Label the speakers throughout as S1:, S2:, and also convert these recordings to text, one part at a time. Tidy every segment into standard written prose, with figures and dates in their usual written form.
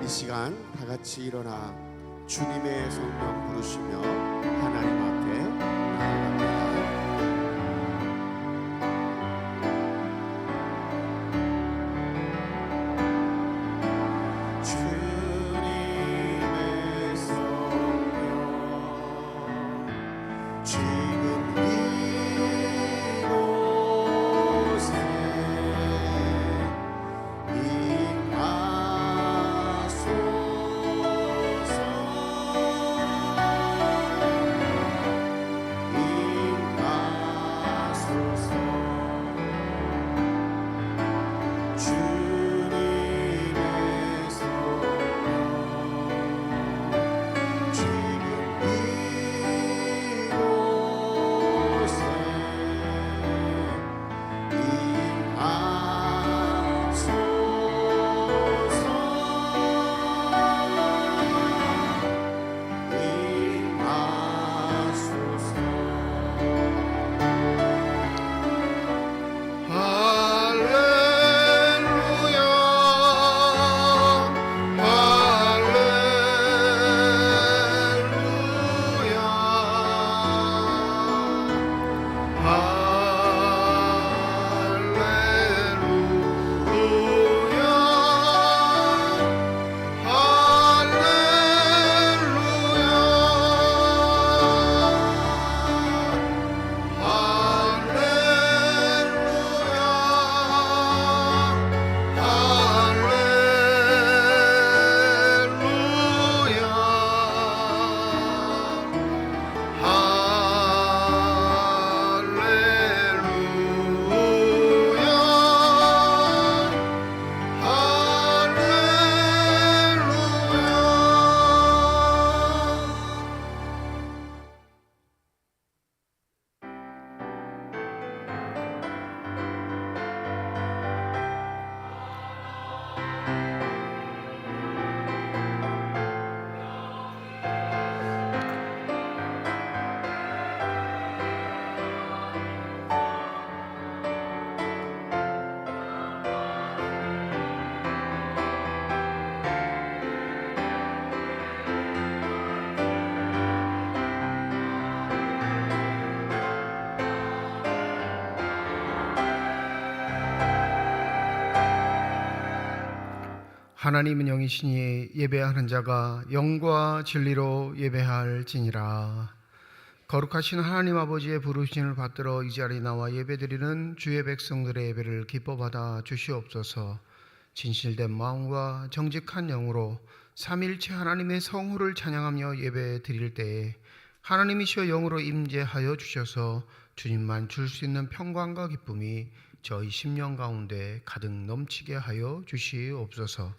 S1: 시간 다 같이 일어나 주님의 성령 부르시며 하나님 앞에 나아갑니다. 주님의 성령 지금 이곳에
S2: 하나님은 영이시니 예배하는 자가 영과 진리로 예배할지니라. 거룩하신 하나님 아버지의 부르심을 받들어 이 자리에 나와 예배드리는 주의 백성들의 예배를 기뻐 받아 주시옵소서. 진실된 마음과 정직한 영으로 삼일체 하나님의 성호를 찬양하며 예배드릴 때에 하나님이시여 영으로 임재하여 주셔서 주님만 줄 수 있는 평강과 기쁨이 저희 심령 가운데 가득 넘치게 하여 주시옵소서.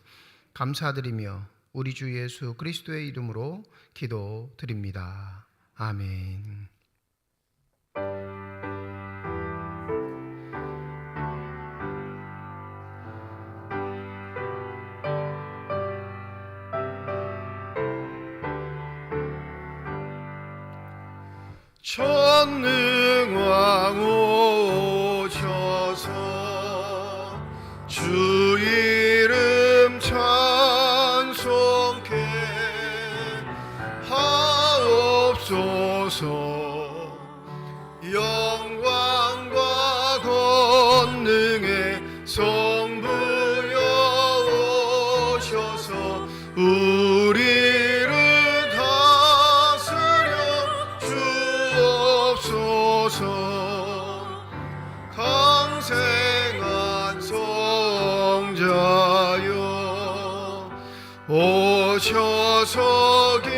S2: 감사드리며 우리 주 예수 그리스도의 이름으로 기도드립니다. 아멘.
S3: 전능왕 오셔서 주 이름 찬송케 하옵소서. 영광과 권능의 성부여 오셔서 우리를 다스려 주옵소서. 강생한 성자여 오셔서 기도를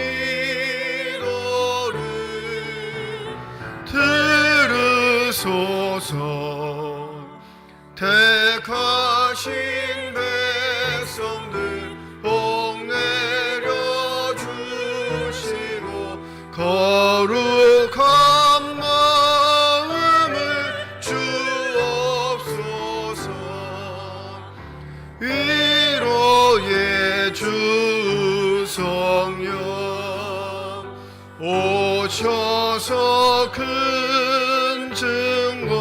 S3: 들으소서. 택하신 백성들 복 내려 주시고 거룩한 마음을 주옵소서. 위로의 주 성령 오셔서 큰 증거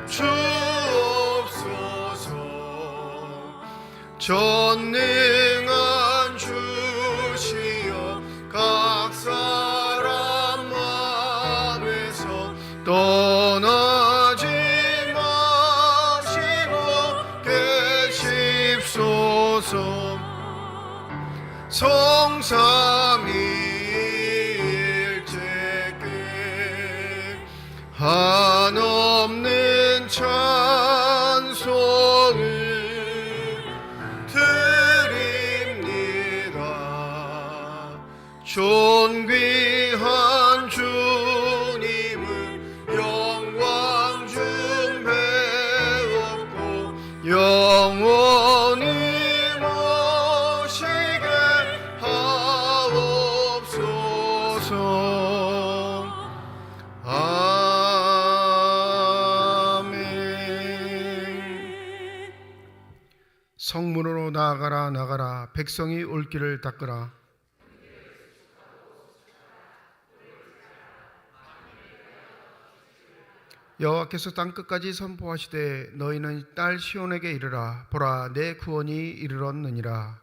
S3: 주옵소서. 전능한 주시여 각 사람 마음에서 떠나지 마시고 계십소서. 성삼위일체께 한없는 찬송을 드립니다. 존귀한 주님을 영광 중 배웠고 영원히 모시게 하옵소서. 아멘.
S2: 성문으로 나아가라 나가라, 백성이 올 길을 닦으라. 여호와께서 땅 끝까지 선포하시되 너희는 딸 시온에게 이르라. 보라, 내 구원이 이르렀느니라.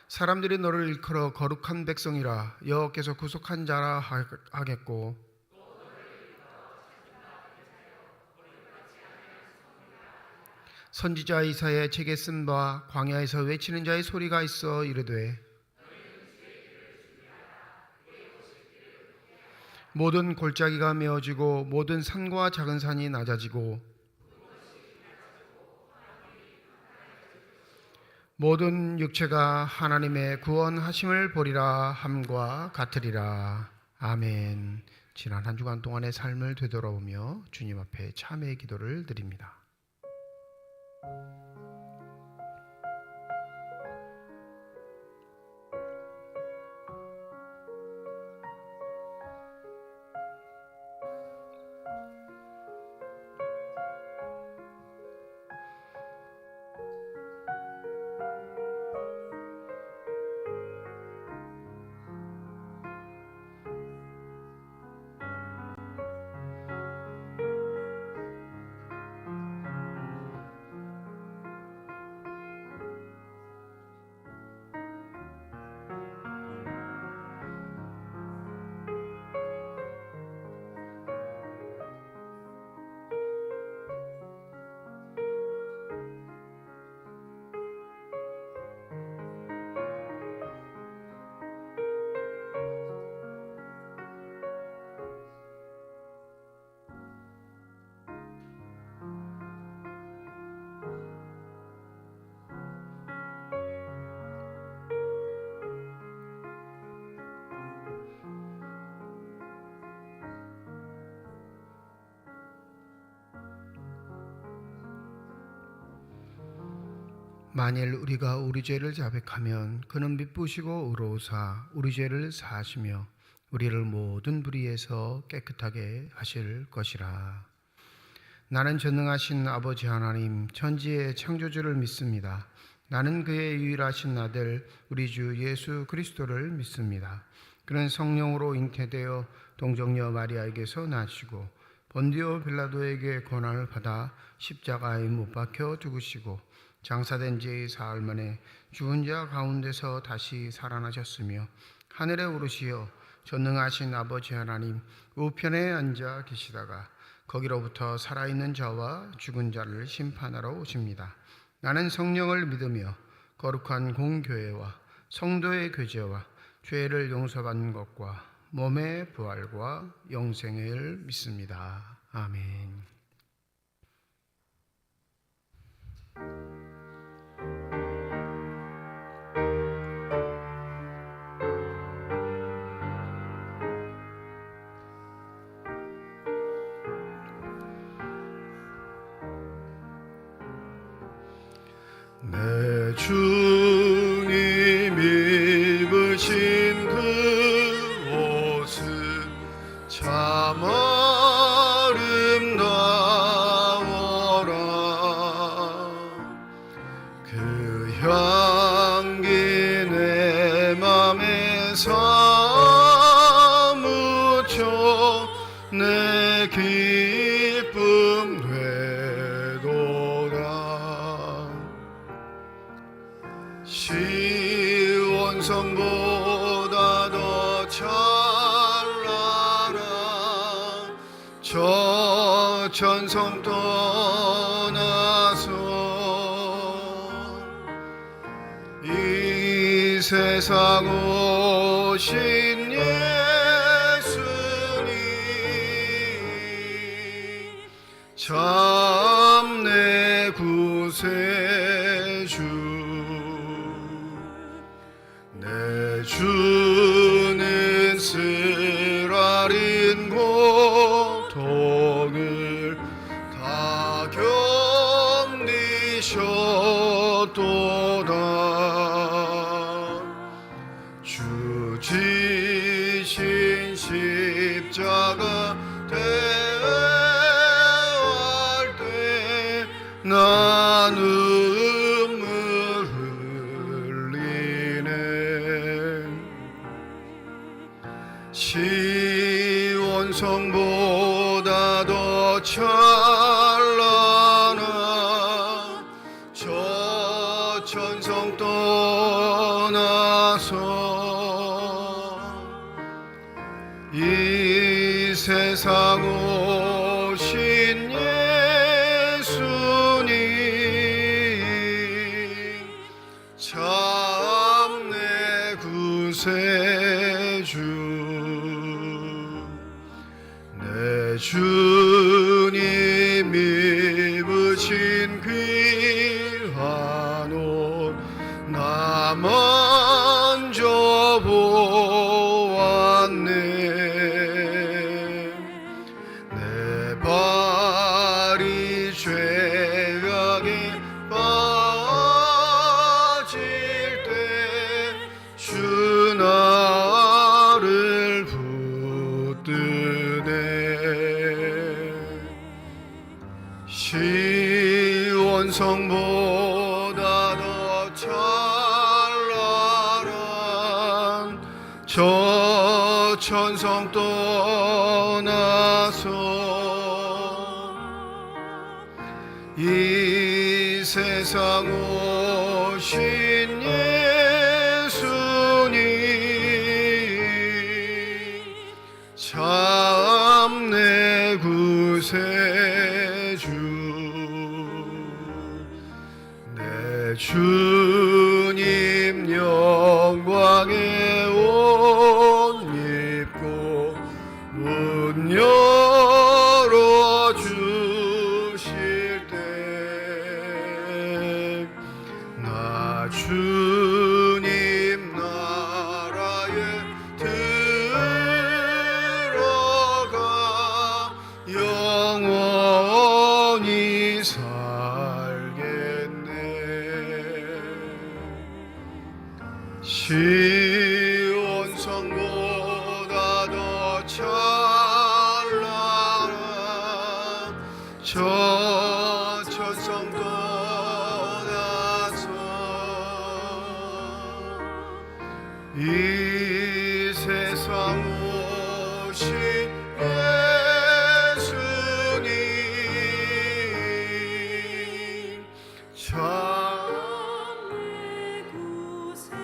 S2: 사람들이 너를 일컬어 거룩한 백성이라. 여호와께서 구속한 자라 하겠고 선지자 이사야의 책에 쓴 바 광야에서 외치는 자의 소리가 있어 이르되 모든 골짜기가 메어지고 모든 산과 작은 산이 낮아지고 모든 육체가 하나님의 구원하심을 보리라 함과 같으리라. 아멘. 지난 한 주간 동안의 삶을 되돌아보며 주님 앞에 참회의 기도를 드립니다. 만일 우리가 우리 죄를 자백하면 그는 미쁘시고 의로우사 우리 죄를 사하시며 우리를 모든 불의에서 깨끗하게 하실 것이라. 나는 전능하신 아버지 하나님 천지의 창조주를 믿습니다. 나는 그의 유일하신 아들 우리 주 예수 그리스도를 믿습니다. 그는 성령으로 잉태되어 동정녀 마리아에게서 나시고 본디오 빌라도에게 고난을 받아 십자가에 못 박혀 죽으시고 장사된 지 사흘 만에 죽은 자 가운데서 다시 살아나셨으며 하늘에 오르시어 전능하신 아버지 하나님 우편에 앉아 계시다가 거기로부터 살아있는 자와 죽은 자를 심판하러 오십니다. 나는 성령을 믿으며 거룩한 공교회와 성도의 교제와 죄를 용서받는 것과 몸의 부활과 영생을 믿습니다. 아멘.
S3: 내 주님 입으신 그 옷은 참 아름다워라. 그 향기 내 맘에 사무쳐 내 기쁨 되 천성 떠나서 이 세상 오신 예수님 참 내 구세주 내 주는 쓰라린 고통을 다 견디셨도다 주 지신 십자가 대할 때 나 눈물 흘리네 시온성보다 더 찬란한 저 천성 떠나서 이 세상 오신 예수님 참 내 구세주 내 주님 입으신 귀한 옷 나 먼저 보았네 내 발이 죄악에 빠질 때 주 나를 붙드네 시온성보다 더 찬란한 저 천성 떠나서 이 세상 오신 예수님 참 내 구세주 내 주님 영광의 옷 입고 문 열어 주실 때 나 주님 나라에 들어가 영원히 살겠네 시온성보다 더 찬란한 저 천성 떠나서 이 세상 오신 예수님 참
S4: 내 구세주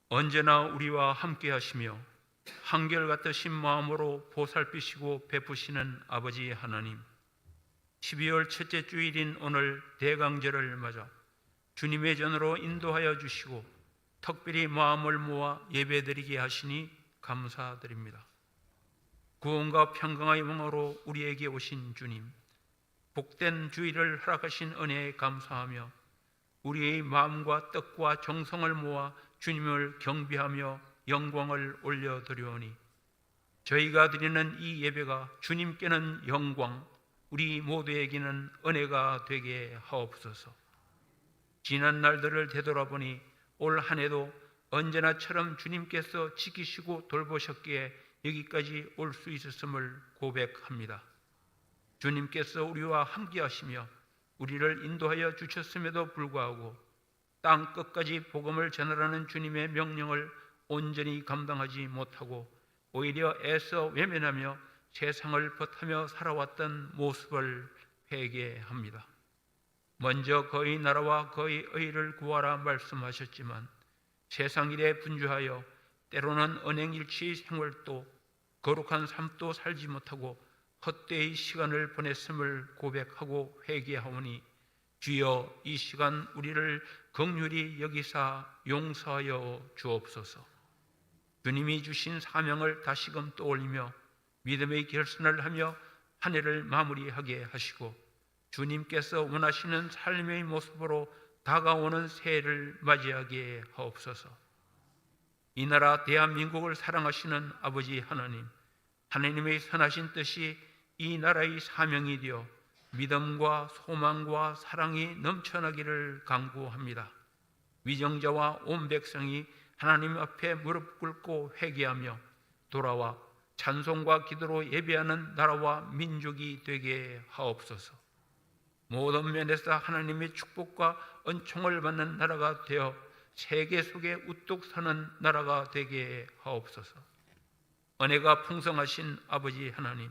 S5: 언제나 우리와 함께 하시며 한결같으신 마음으로 보살피시고 베푸시는 아버지 하나님, 12월 첫째 주일인 오늘 대강절을 맞아 주님의 전으로 인도하여 주시고 특별히 마음을 모아 예배드리게 하시니 감사드립니다. 구원과 평강의 영으로 우리에게 오신 주님, 복된 주일을 허락하신 은혜에 감사하며 우리의 마음과 뜻과 정성을 모아 주님을 경배하며 영광을 올려드리오니 저희가 드리는 이 예배가 주님께는 영광, 우리 모두에게는 은혜가 되게 하옵소서. 지난 날들을 되돌아보니 올 한 해도 언제나처럼 주님께서 지키시고 돌보셨기에 여기까지 올 수 있었음을 고백합니다. 주님께서 우리와 함께 하시며 우리를 인도하여 주셨음에도 불구하고 땅 끝까지 복음을 전하라는 주님의 명령을 온전히 감당하지 못하고 오히려 애써 외면하며 세상을 버타며 살아왔던 모습을 회개합니다. 먼저 거의 나라와 거의 의를 구하라 말씀하셨지만 세상 일에 분주하여 때로는 언행일치 생활도 거룩한 삶도 살지 못하고 헛되이 시간을 보냈음을 고백하고 회개하오니 주여 이 시간 우리를 긍휼히 여기사 용서하여 주옵소서. 주님이 주신 사명을 다시금 떠올리며 믿음의 결선을 하며 한 해를 마무리하게 하시고 주님께서 원하시는 삶의 모습으로 다가오는 새해를 맞이하게 하옵소서. 이 나라 대한민국을 사랑하시는 아버지 하나님, 하나님의 선하신 뜻이 이 나라의 사명이 되어 믿음과 소망과 사랑이 넘쳐나기를 간구합니다. 위정자와 온 백성이 하나님 앞에 무릎 꿇고 회개하며 돌아와 찬송과 기도로 예배하는 나라와 민족이 되게 하옵소서. 모든 면에서 하나님의 축복과 은총을 받는 나라가 되어 세계 속에 우뚝 서는 나라가 되게 하옵소서. 은혜가 풍성하신 아버지 하나님,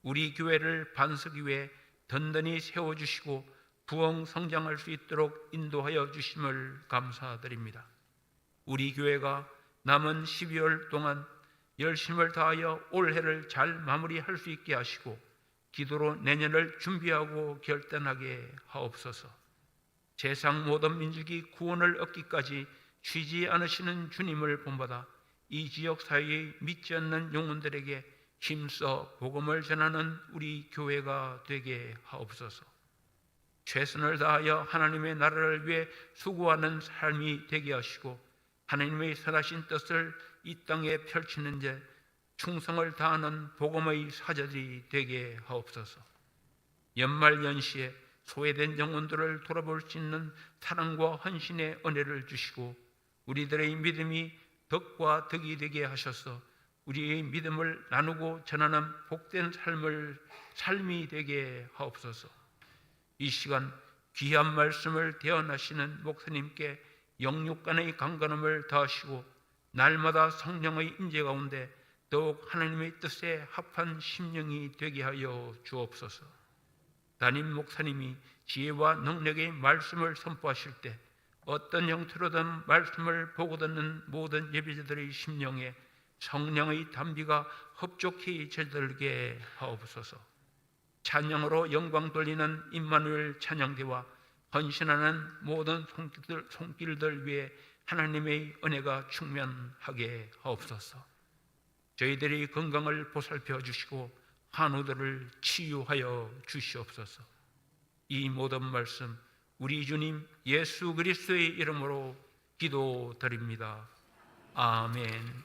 S5: 우리 교회를 반석 위에 든든히 세워주시고 부흥 성장할 수 있도록 인도하여 주심을 감사드립니다. 우리 교회가 남은 12월 동안 열심을 다하여 올해를 잘 마무리할 수 있게 하시고 기도로 내년을 준비하고 결단하게 하옵소서. 세상 모든 민족이 구원을 얻기까지 쉬지 않으시는 주님을 본받아 이 지역 사회의 믿지 않는 영혼들에게 힘써 복음을 전하는 우리 교회가 되게 하옵소서. 최선을 다하여 하나님의 나라를 위해 수고하는 삶이 되게 하시고 하나님의 선하신 뜻을 이 땅에 펼치는 데 충성을 다하는 복음의 사자들이 되게 하옵소서. 연말 연시에 소외된 영혼들을 돌아볼 수 있는 사랑과 헌신의 은혜를 주시고 우리들의 믿음이 덕과 덕이 되게 하셔서 우리의 믿음을 나누고 전하는 복된 삶이 되게 하옵소서. 이 시간 귀한 말씀을 대언하시는 목사님께 영육간의 강건함을 더하시고 날마다 성령의 임재 가운데 더욱 하나님의 뜻에 합한 심령이 되게 하여 주옵소서. 담임 목사님이 지혜와 능력의 말씀을 선포하실 때 어떤 형태로든 말씀을 보고 듣는 모든 예배자들의 심령에 성령의 담비가 흡족히 절들게 하옵소서. 찬양으로 영광 돌리는 임마누엘 찬양대와 헌신하는 모든 손길들 위해 하나님의 은혜가 충만하게 하옵소서. 저희들의 건강을 보살펴 주시고 한우들을 치유하여 주시옵소서. 이 모든 말씀 우리 주님 예수 그리스도의 이름으로 기도드립니다. 아멘.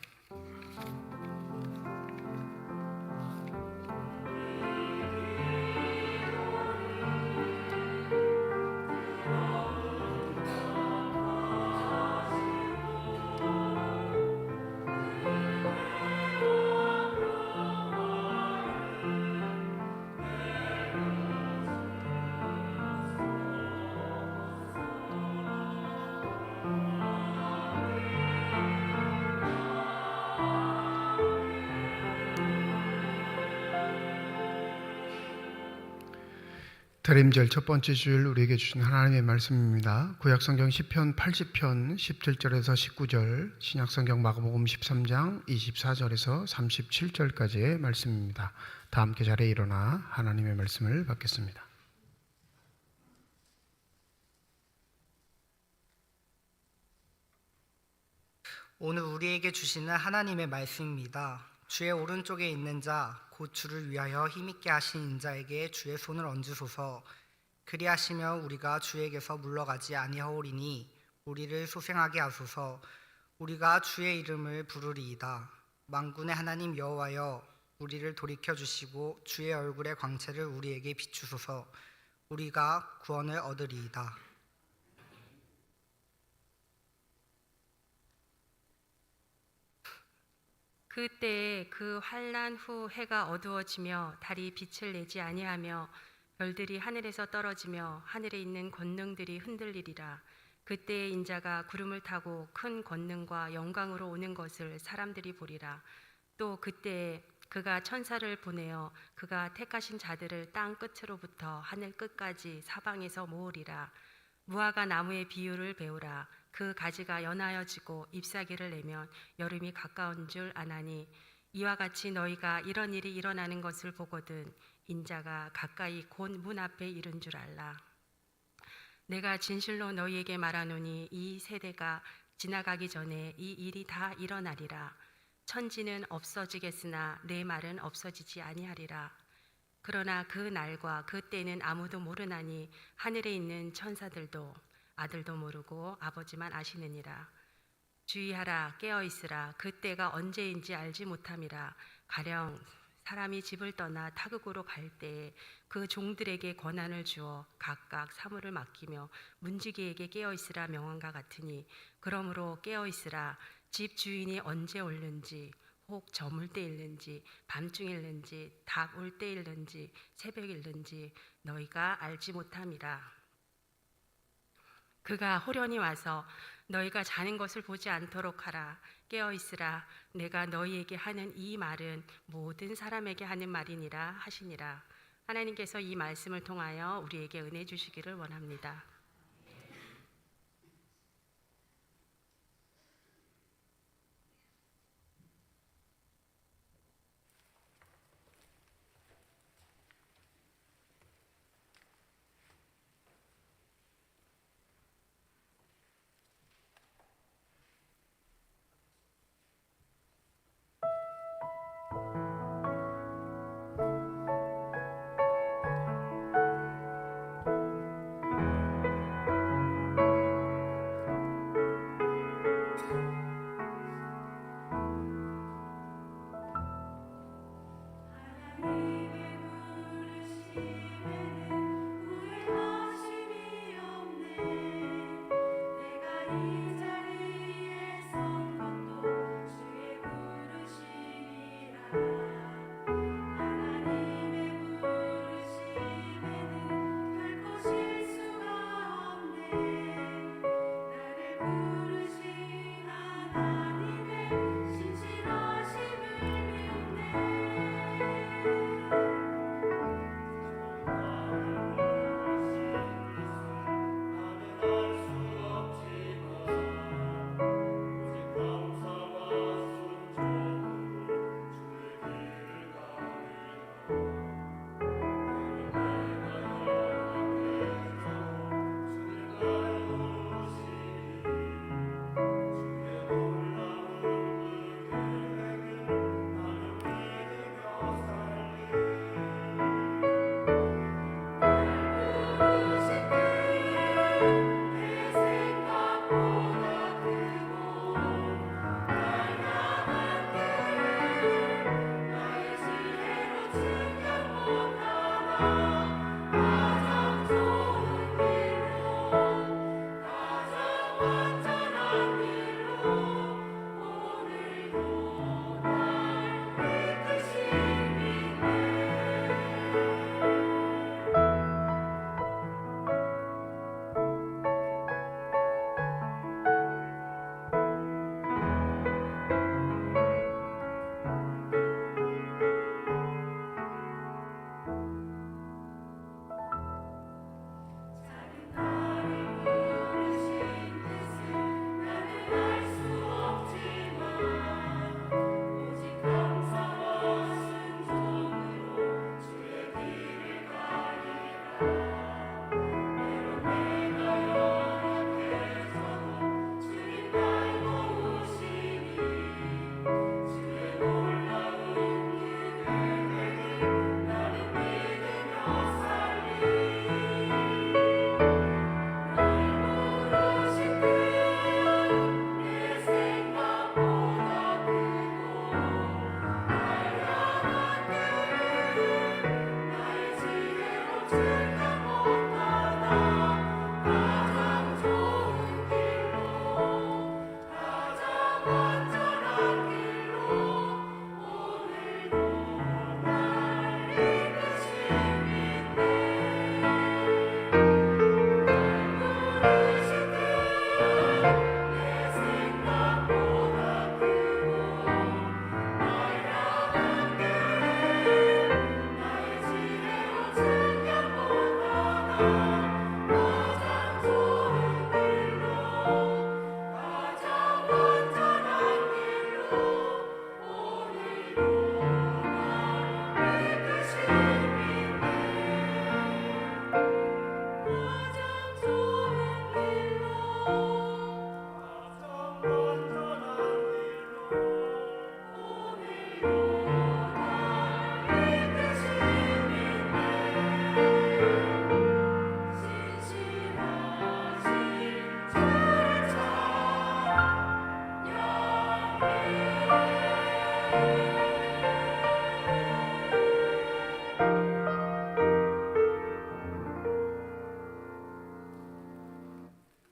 S2: 드림절 첫 번째 주일 우리에게 주신 하나님의 말씀입니다. 구약성경 시편 80편 17절에서 19절, 신약성경 마가복음 13장 24절에서 37절까지의 말씀입니다. 다 함께 자리에 일어나 하나님의 말씀을 받겠습니다.
S6: 오늘 우리에게 주시는 하나님의 말씀입니다. 주의 오른쪽에 있는 자 곧 주를 위하여 힘있게 하신 인자에게 주의 손을 얹으소서. 그리하시며 우리가 주에게서 물러가지 아니하오리니 우리를 소생하게 하소서. 우리가 주의 이름을 부르리이다. 만군의 하나님 여호와여, 우리를 돌이켜 주시고 주의 얼굴의 광채를 우리에게 비추소서. 우리가 구원을 얻으리이다.
S4: 그때에 그 환난 후 해가 어두워지며 달이 빛을 내지 아니하며
S7: 별들이 하늘에서 떨어지며 하늘에 있는 권능들이 흔들리리라. 그때에 인자가 구름을 타고 큰 권능과 영광으로 오는 것을 사람들이 보리라. 또 그때에 그가 천사를 보내어 그가 택하신 자들을 땅 끝으로부터 하늘 끝까지 사방에서 모으리라. 무화과 나무의 비유를 배우라. 그 가지가 연하여지고 잎사귀를 내면 여름이 가까운 줄 아나니 이와 같이 너희가 이런 일이 일어나는 것을 보거든 인자가 가까이 곧 문 앞에 이른 줄 알라. 내가 진실로 너희에게 말하노니 이 세대가 지나가기 전에 이 일이 다 일어나리라. 천지는 없어지겠으나 내 말은 없어지지 아니하리라. 그러나 그 날과 그 때는 아무도 모르나니 하늘에 있는 천사들도 아들도 모르고 아버지만 아시느니라. 주의하라, 깨어 있으라. 그 때가 언제인지 알지 못함이라. 가령 사람이 집을 떠나 타국으로 갈 때에 그 종들에게 권한을 주어 각각 사물을 맡기며 문지기에게 깨어 있으라 명한과 같으니 그러므로 깨어 있으라. 집 주인이 언제 올는지 혹 저물 때일는지 밤중일는지 닭 올 때일는지 새벽일는지 너희가 알지 못함이라. 그가 호련히 와서 너희가 자는 것을 보지 않도록 하라. 깨어 있으라. 내가 너희에게 하는 이 말은 모든 사람에게 하는 말이니라 하시니라. 하나님께서 이 말씀을 통하여 우리에게 은혜 주시기를 원합니다.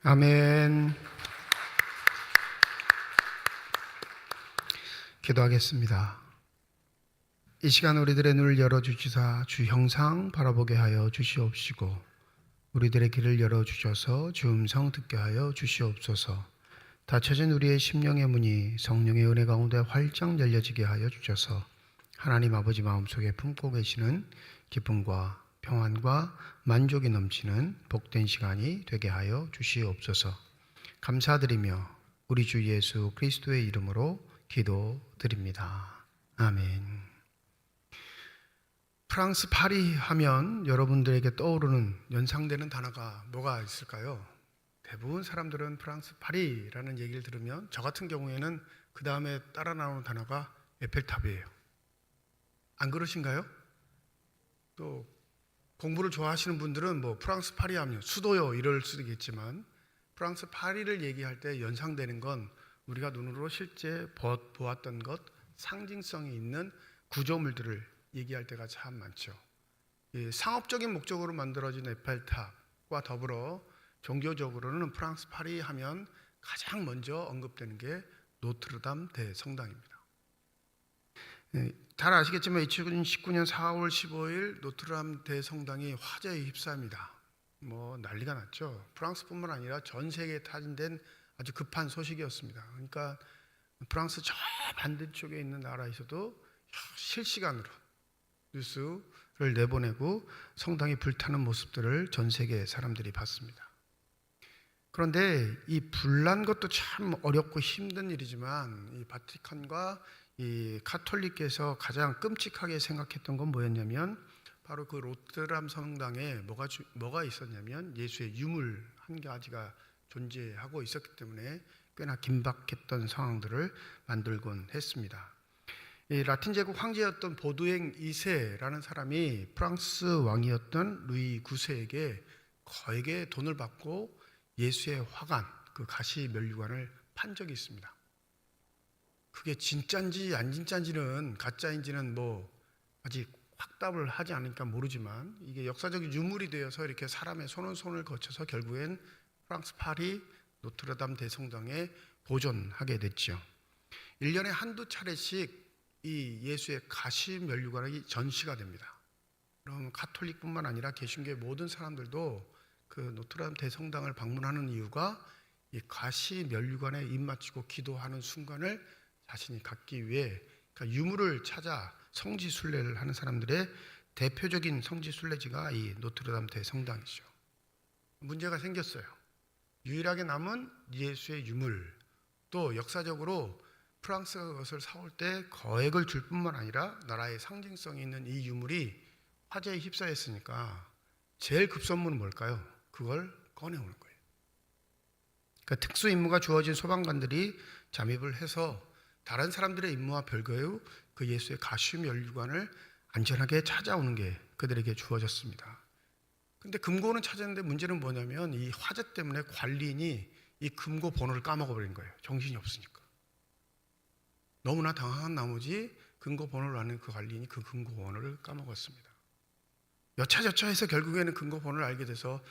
S2: 아멘. 기도하겠습니다. 이 시간 우리들의 눈을 열어주시사 주 형상 바라보게 하여 주시옵시고 우리들의 길을 열어주셔서 주 음성 듣게 하여 주시옵소서. 닫혀진 우리의 심령의 문이 성령의 은혜 가운데 활짝 열려지게 하여 주셔서 하나님 아버지 마음속에 품고 계시는 기쁨과 평안과 만족이 넘치는 복된 시간이 되게 하여 주시옵소서. 감사드리며 우리 주 예수 그리스도의 이름으로 기도드립니다. 아멘. 프랑스 파리 하면 여러분들에게 떠오르는 연상되는 단어가 뭐가 있을까요? 대부분 사람들은 프랑스 파리라는 얘기를 들으면 저 같은 경우에는 그 다음에 따라 나오는 단어가 에펠탑이에요. 안 그러신가요? 또 공부를 좋아하시는 분들은 뭐 프랑스 파리 하면 수도요 이럴 수도 있겠지만 프랑스 파리를 얘기할 때 연상되는 건 우리가 눈으로 실제 보았던 것, 상징성이 있는 구조물들을 얘기할 때가 참 많죠. 상업적인 목적으로 만들어진 에펠탑과 더불어 종교적으로는 프랑스 파리 하면 가장 먼저 언급되는 게 노트르담 대성당입니다. 잘 아시겠지만 2019년 4월 15일 노트르담 대성당이 화재에 휩싸입니다. 뭐 난리가 났죠. 프랑스뿐만 아니라 전 세계에 타진된 아주 급한 소식이었습니다. 그러니까 프랑스 저 반대쪽에 있는 나라에서도 실시간으로 뉴스를 내보내고 성당이 불타는 모습들을 전 세계 사람들이 봤습니다. 그런데 이 불난 것도 참 어렵고 힘든 일이지만 이 바티칸과 이 카톨릭께서 가장 끔찍하게 생각했던 건 뭐였냐면 바로 그 노트르담 성당에 뭐가 있었냐면 예수의 유물 한 가지가 존재하고 있었기 때문에 꽤나 긴박했던 상황들을 만들곤 했습니다. 이 라틴 제국 황제였던 보두행 2세라는 사람이 프랑스 왕이었던 루이 9세에게 거액의 돈을 받고 예수의 화관, 그 가시 면류관을 판 적이 있습니다. 그게 진짜인지 안 진짜인지는 가짜인지는 뭐 아직 확답을 하지 않으니까 모르지만 이게 역사적 유물이 되어서 이렇게 사람의 손을 거쳐서 결국엔 프랑스 파리 노트르담 대성당에 보존하게 됐죠. 1년에 한두 차례씩 이 예수의 가시 면류관이 전시가 됩니다. 그럼 카톨릭뿐만 아니라 개신교의 모든 사람들도 그 노트르담 대성당을 방문하는 이유가 이 가시 면류관에 입맞추고 기도하는 순간을 자신이 갖기 위해 그러니까 유물을 찾아 성지 순례를 하는 사람들의 대표적인 성지 순례지가 이 노트르담 대성당이죠. 문제가 생겼어요. 유일하게 남은 예수의 유물, 또 역사적으로 프랑스가 그것을 사올 때 거액을 줄 뿐만 아니라 나라의 상징성이 있는 이 유물이 화재에 휩싸였으니까 제일 급선무는 뭘까요? 그걸 꺼내오는 거예요. 그러니까 특수 임무가 주어진 소방관들이 잠입을 해서 다른 사람들의 임무와 별개의 그 예수의 가시 면류관을 안전하게 찾아오는 게 그들에게 주어졌습니다. 근데 금고는 찾았는데 문제는 뭐냐면 이 화재 때문에 관리인이 이 금고 번호를 까먹어버린 거예요. 정신이 없으니까. 너무나 당황한 나머지 금고 번호를 아는 그 관리인이 그 금고 번호를 까먹었습니다. 여차저차해서 결국에는 금고 번호를 알게 돼서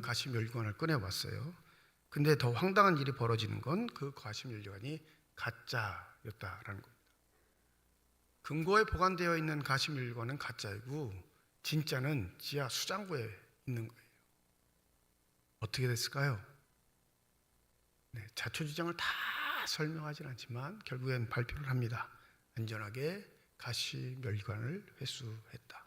S2: 가시 면류관을 꺼내왔어요. 근데 더 황당한 일이 벌어지는 건 그 가시 면류관이 가짜였다라는 겁니다. 금고에 보관되어 있는 가시 면류관은 가짜이고 진짜는 지하 수장고에 있는 거예요. 어떻게 됐을까요? 자초지종을 다 설명하진 않지만 결국엔 발표를 합니다. 안전하게 가시 면류관을 회수했다.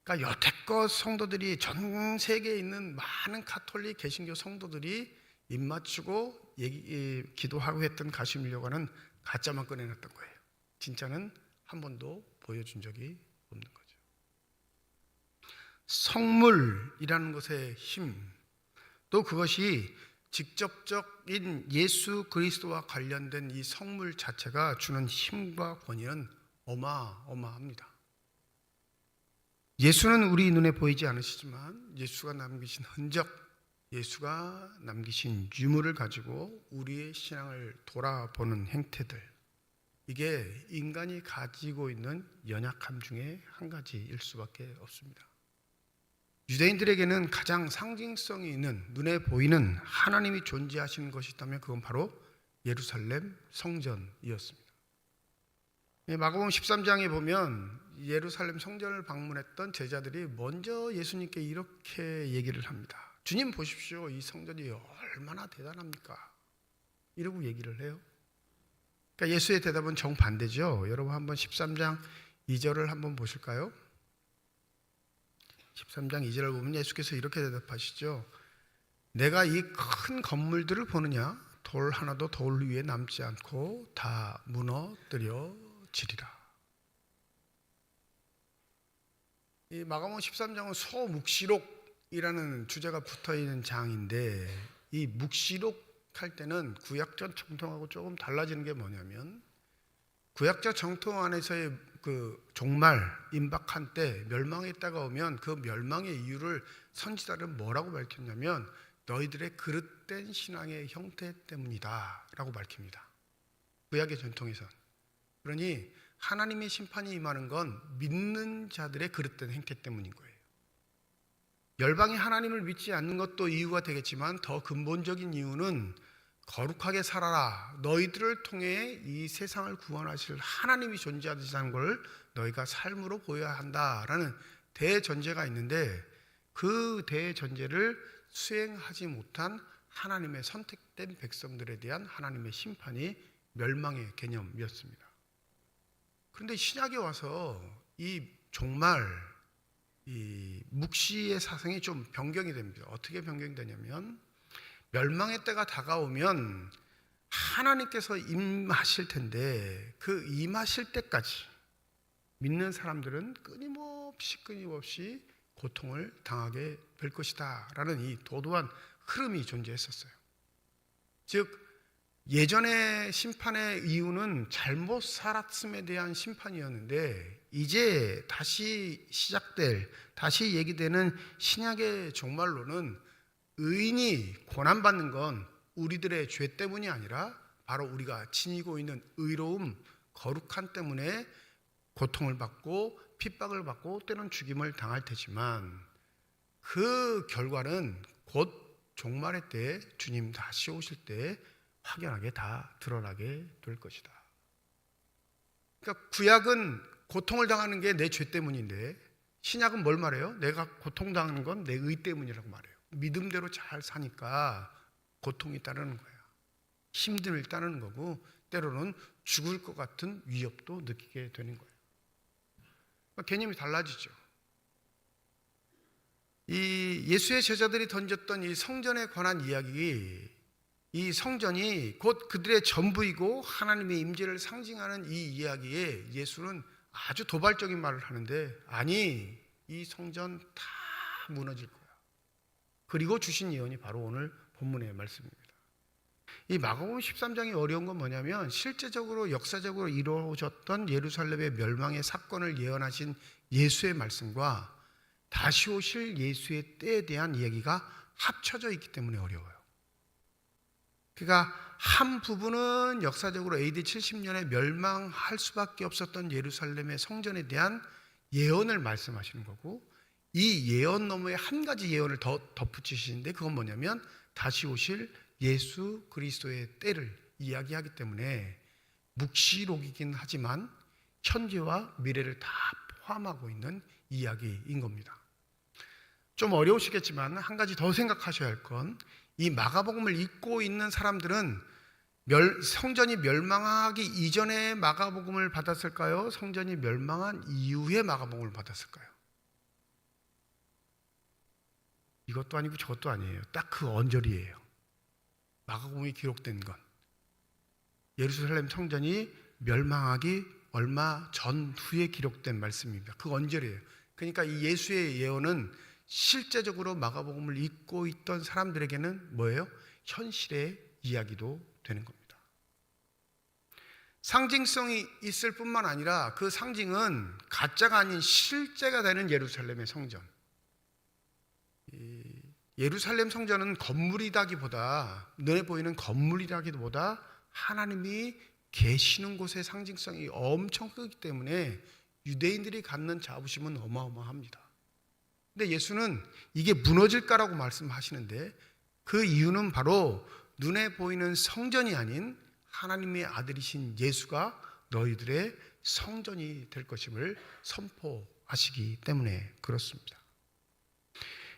S2: 그러니까 여태껏 성도들이 전 세계에 있는 많은 카톨릭 개신교 성도들이 입맞추고 기도하고 했던 가시 면류관은 가짜만 꺼내놨던 거예요. 진짜는 한 번도 보여준 적이 없는 거죠. 성물이라는 것의 힘, 또 그것이 직접적인 예수 그리스도와 관련된 이 성물 자체가 주는 힘과 권위는 어마어마합니다. 예수는 우리 눈에 보이지 않으시지만 예수가 남기신 흔적, 예수가 남기신 유물을 가지고 우리의 신앙을 돌아보는 행태들, 이게 인간이 가지고 있는 연약함 중에 한 가지일 수밖에 없습니다. 유대인들에게는 가장 상징성이 있는, 눈에 보이는 하나님이 존재하시는 것이 있다면 그건 바로 예루살렘 성전이었습니다. 마가복음 13장에 보면 예루살렘 성전을 방문했던 제자들이 먼저 예수님께 이렇게 얘기를 합니다. 주님 보십시오, 이 성전이 얼마나 대단합니까? 이러고 얘기를 해요. 그러니까 예수의 대답은 정반대죠. 여러분 한번 13장 2절을 한번 보실까요? 13장 2절을 보면 예수께서 이렇게 대답하시죠. 내가 이 큰 건물들을 보느냐? 돌 하나도 돌 위에 남지 않고 다 무너뜨려지리라. 이 마가복음 13장은 소묵시록이라는 주제가 붙어있는 장인데, 이 묵시록 할 때는 구약적 정통하고 조금 달라지는 게 뭐냐면, 구약적 정통 안에서의 그 종말 임박한 때 멸망의 때가 오면 그 멸망의 이유를 선지자들은 뭐라고 밝혔냐면 너희들의 그릇된 신앙의 형태 때문이다 라고 밝힙니다. 구약의 전통에선. 그러니 하나님의 심판이 임하는 건 믿는 자들의 그릇된 행태 때문인 거예요. 열방이 하나님을 믿지 않는 것도 이유가 되겠지만 더 근본적인 이유는 거룩하게 살아라, 너희들을 통해 이 세상을 구원하실 하나님이 존재하시다는 걸 너희가 삶으로 보여야 한다라는 대전제가 있는데, 그 대전제를 수행하지 못한 하나님의 선택된 백성들에 대한 하나님의 심판이 멸망의 개념이었습니다. 그런데 신약에 와서 이 종말, 이 묵시의 사상이 좀 변경이 됩니다. 어떻게 변경이 되냐면, 멸망의 때가 다가오면 하나님께서 임하실 텐데 그 임하실 때까지 믿는 사람들은 끊임없이 고통을 당하게 될 것이다 라는 이 도도한 흐름이 존재했었어요. 즉 예전의 심판의 이유는 잘못 살았음에 대한 심판이었는데, 이제 다시 얘기되는 신약의 종말로는 의인이 고난받는 건 우리들의 죄 때문이 아니라 바로 우리가 지니고 있는 의로움, 거룩한 때문에 고통을 받고 핍박을 받고 때로는 죽임을 당할 테지만, 그 결과는 곧 종말의 때에 주님 다시 오실 때 확연하게 다 드러나게 될 것이다. 그러니까 구약은 고통을 당하는 게 내 죄 때문인데, 신약은 뭘 말해요? 내가 고통당하는 건 내 의 때문이라고 말해요. 믿음대로 잘 사니까 고통이 따르는 거야. 힘듦을 따르는 거고, 때로는 죽을 것 같은 위협도 느끼게 되는 거예요. 개념이 달라지죠. 이 예수의 제자들이 던졌던 이 성전에 관한 이야기, 이 성전이 곧 그들의 전부이고 하나님의 임재를 상징하는 이 이야기에 예수는 아주 도발적인 말을 하는데, 아니, 이 성전 다 무너질 거야. 그리고 주신 예언이 바로 오늘 본문의 말씀입니다. 이 마가복음 13장이 어려운 건 뭐냐면, 실제적으로 역사적으로 이루어졌던 예루살렘의 멸망의 사건을 예언하신 예수의 말씀과 다시 오실 예수의 때에 대한 이야기가 합쳐져 있기 때문에 어려워요. 그러니까 한 부분은 역사적으로 AD 70년에 멸망할 수밖에 없었던 예루살렘의 성전에 대한 예언을 말씀하시는 거고, 이 예언 너머에 한 가지 예언을 더 덧붙이시는데, 그건 뭐냐면 다시 오실 예수 그리스도의 때를 이야기하기 때문에 묵시록이긴 하지만 현재와 미래를 다 포함하고 있는 이야기인 겁니다. 좀 어려우시겠지만 한 가지 더 생각하셔야 할 건, 이 마가복음을 읽고 있는 사람들은 성전이 멸망하기 이전에 마가복음을 받았을까요? 성전이 멸망한 이후에 마가복음을 받았을까요? 이것도 아니고 저것도 아니에요. 딱 그 언저리예요. 마가복음이 기록된 건 예루살렘 성전이 멸망하기 얼마 전후에 기록된 말씀입니다. 그 언저리예요. 그러니까 이 예수의 예언은 실제적으로 마가복음을 읽고 있던 사람들에게는 뭐예요? 현실의 이야기도 되는 겁니다. 상징성이 있을 뿐만 아니라 그 상징은 가짜가 아닌 실제가 되는 예루살렘의 성전. 예루살렘 성전은 건물이라기보다, 눈에 보이는 건물이라기보다 하나님이 계시는 곳의 상징성이 엄청 크기 때문에 유대인들이 갖는 자부심은 어마어마합니다. 근데 예수는 이게 무너질까라고 말씀하시는데 그 이유는 바로 눈에 보이는 성전이 아닌 하나님의 아들이신 예수가 너희들의 성전이 될 것임을 선포하시기 때문에 그렇습니다.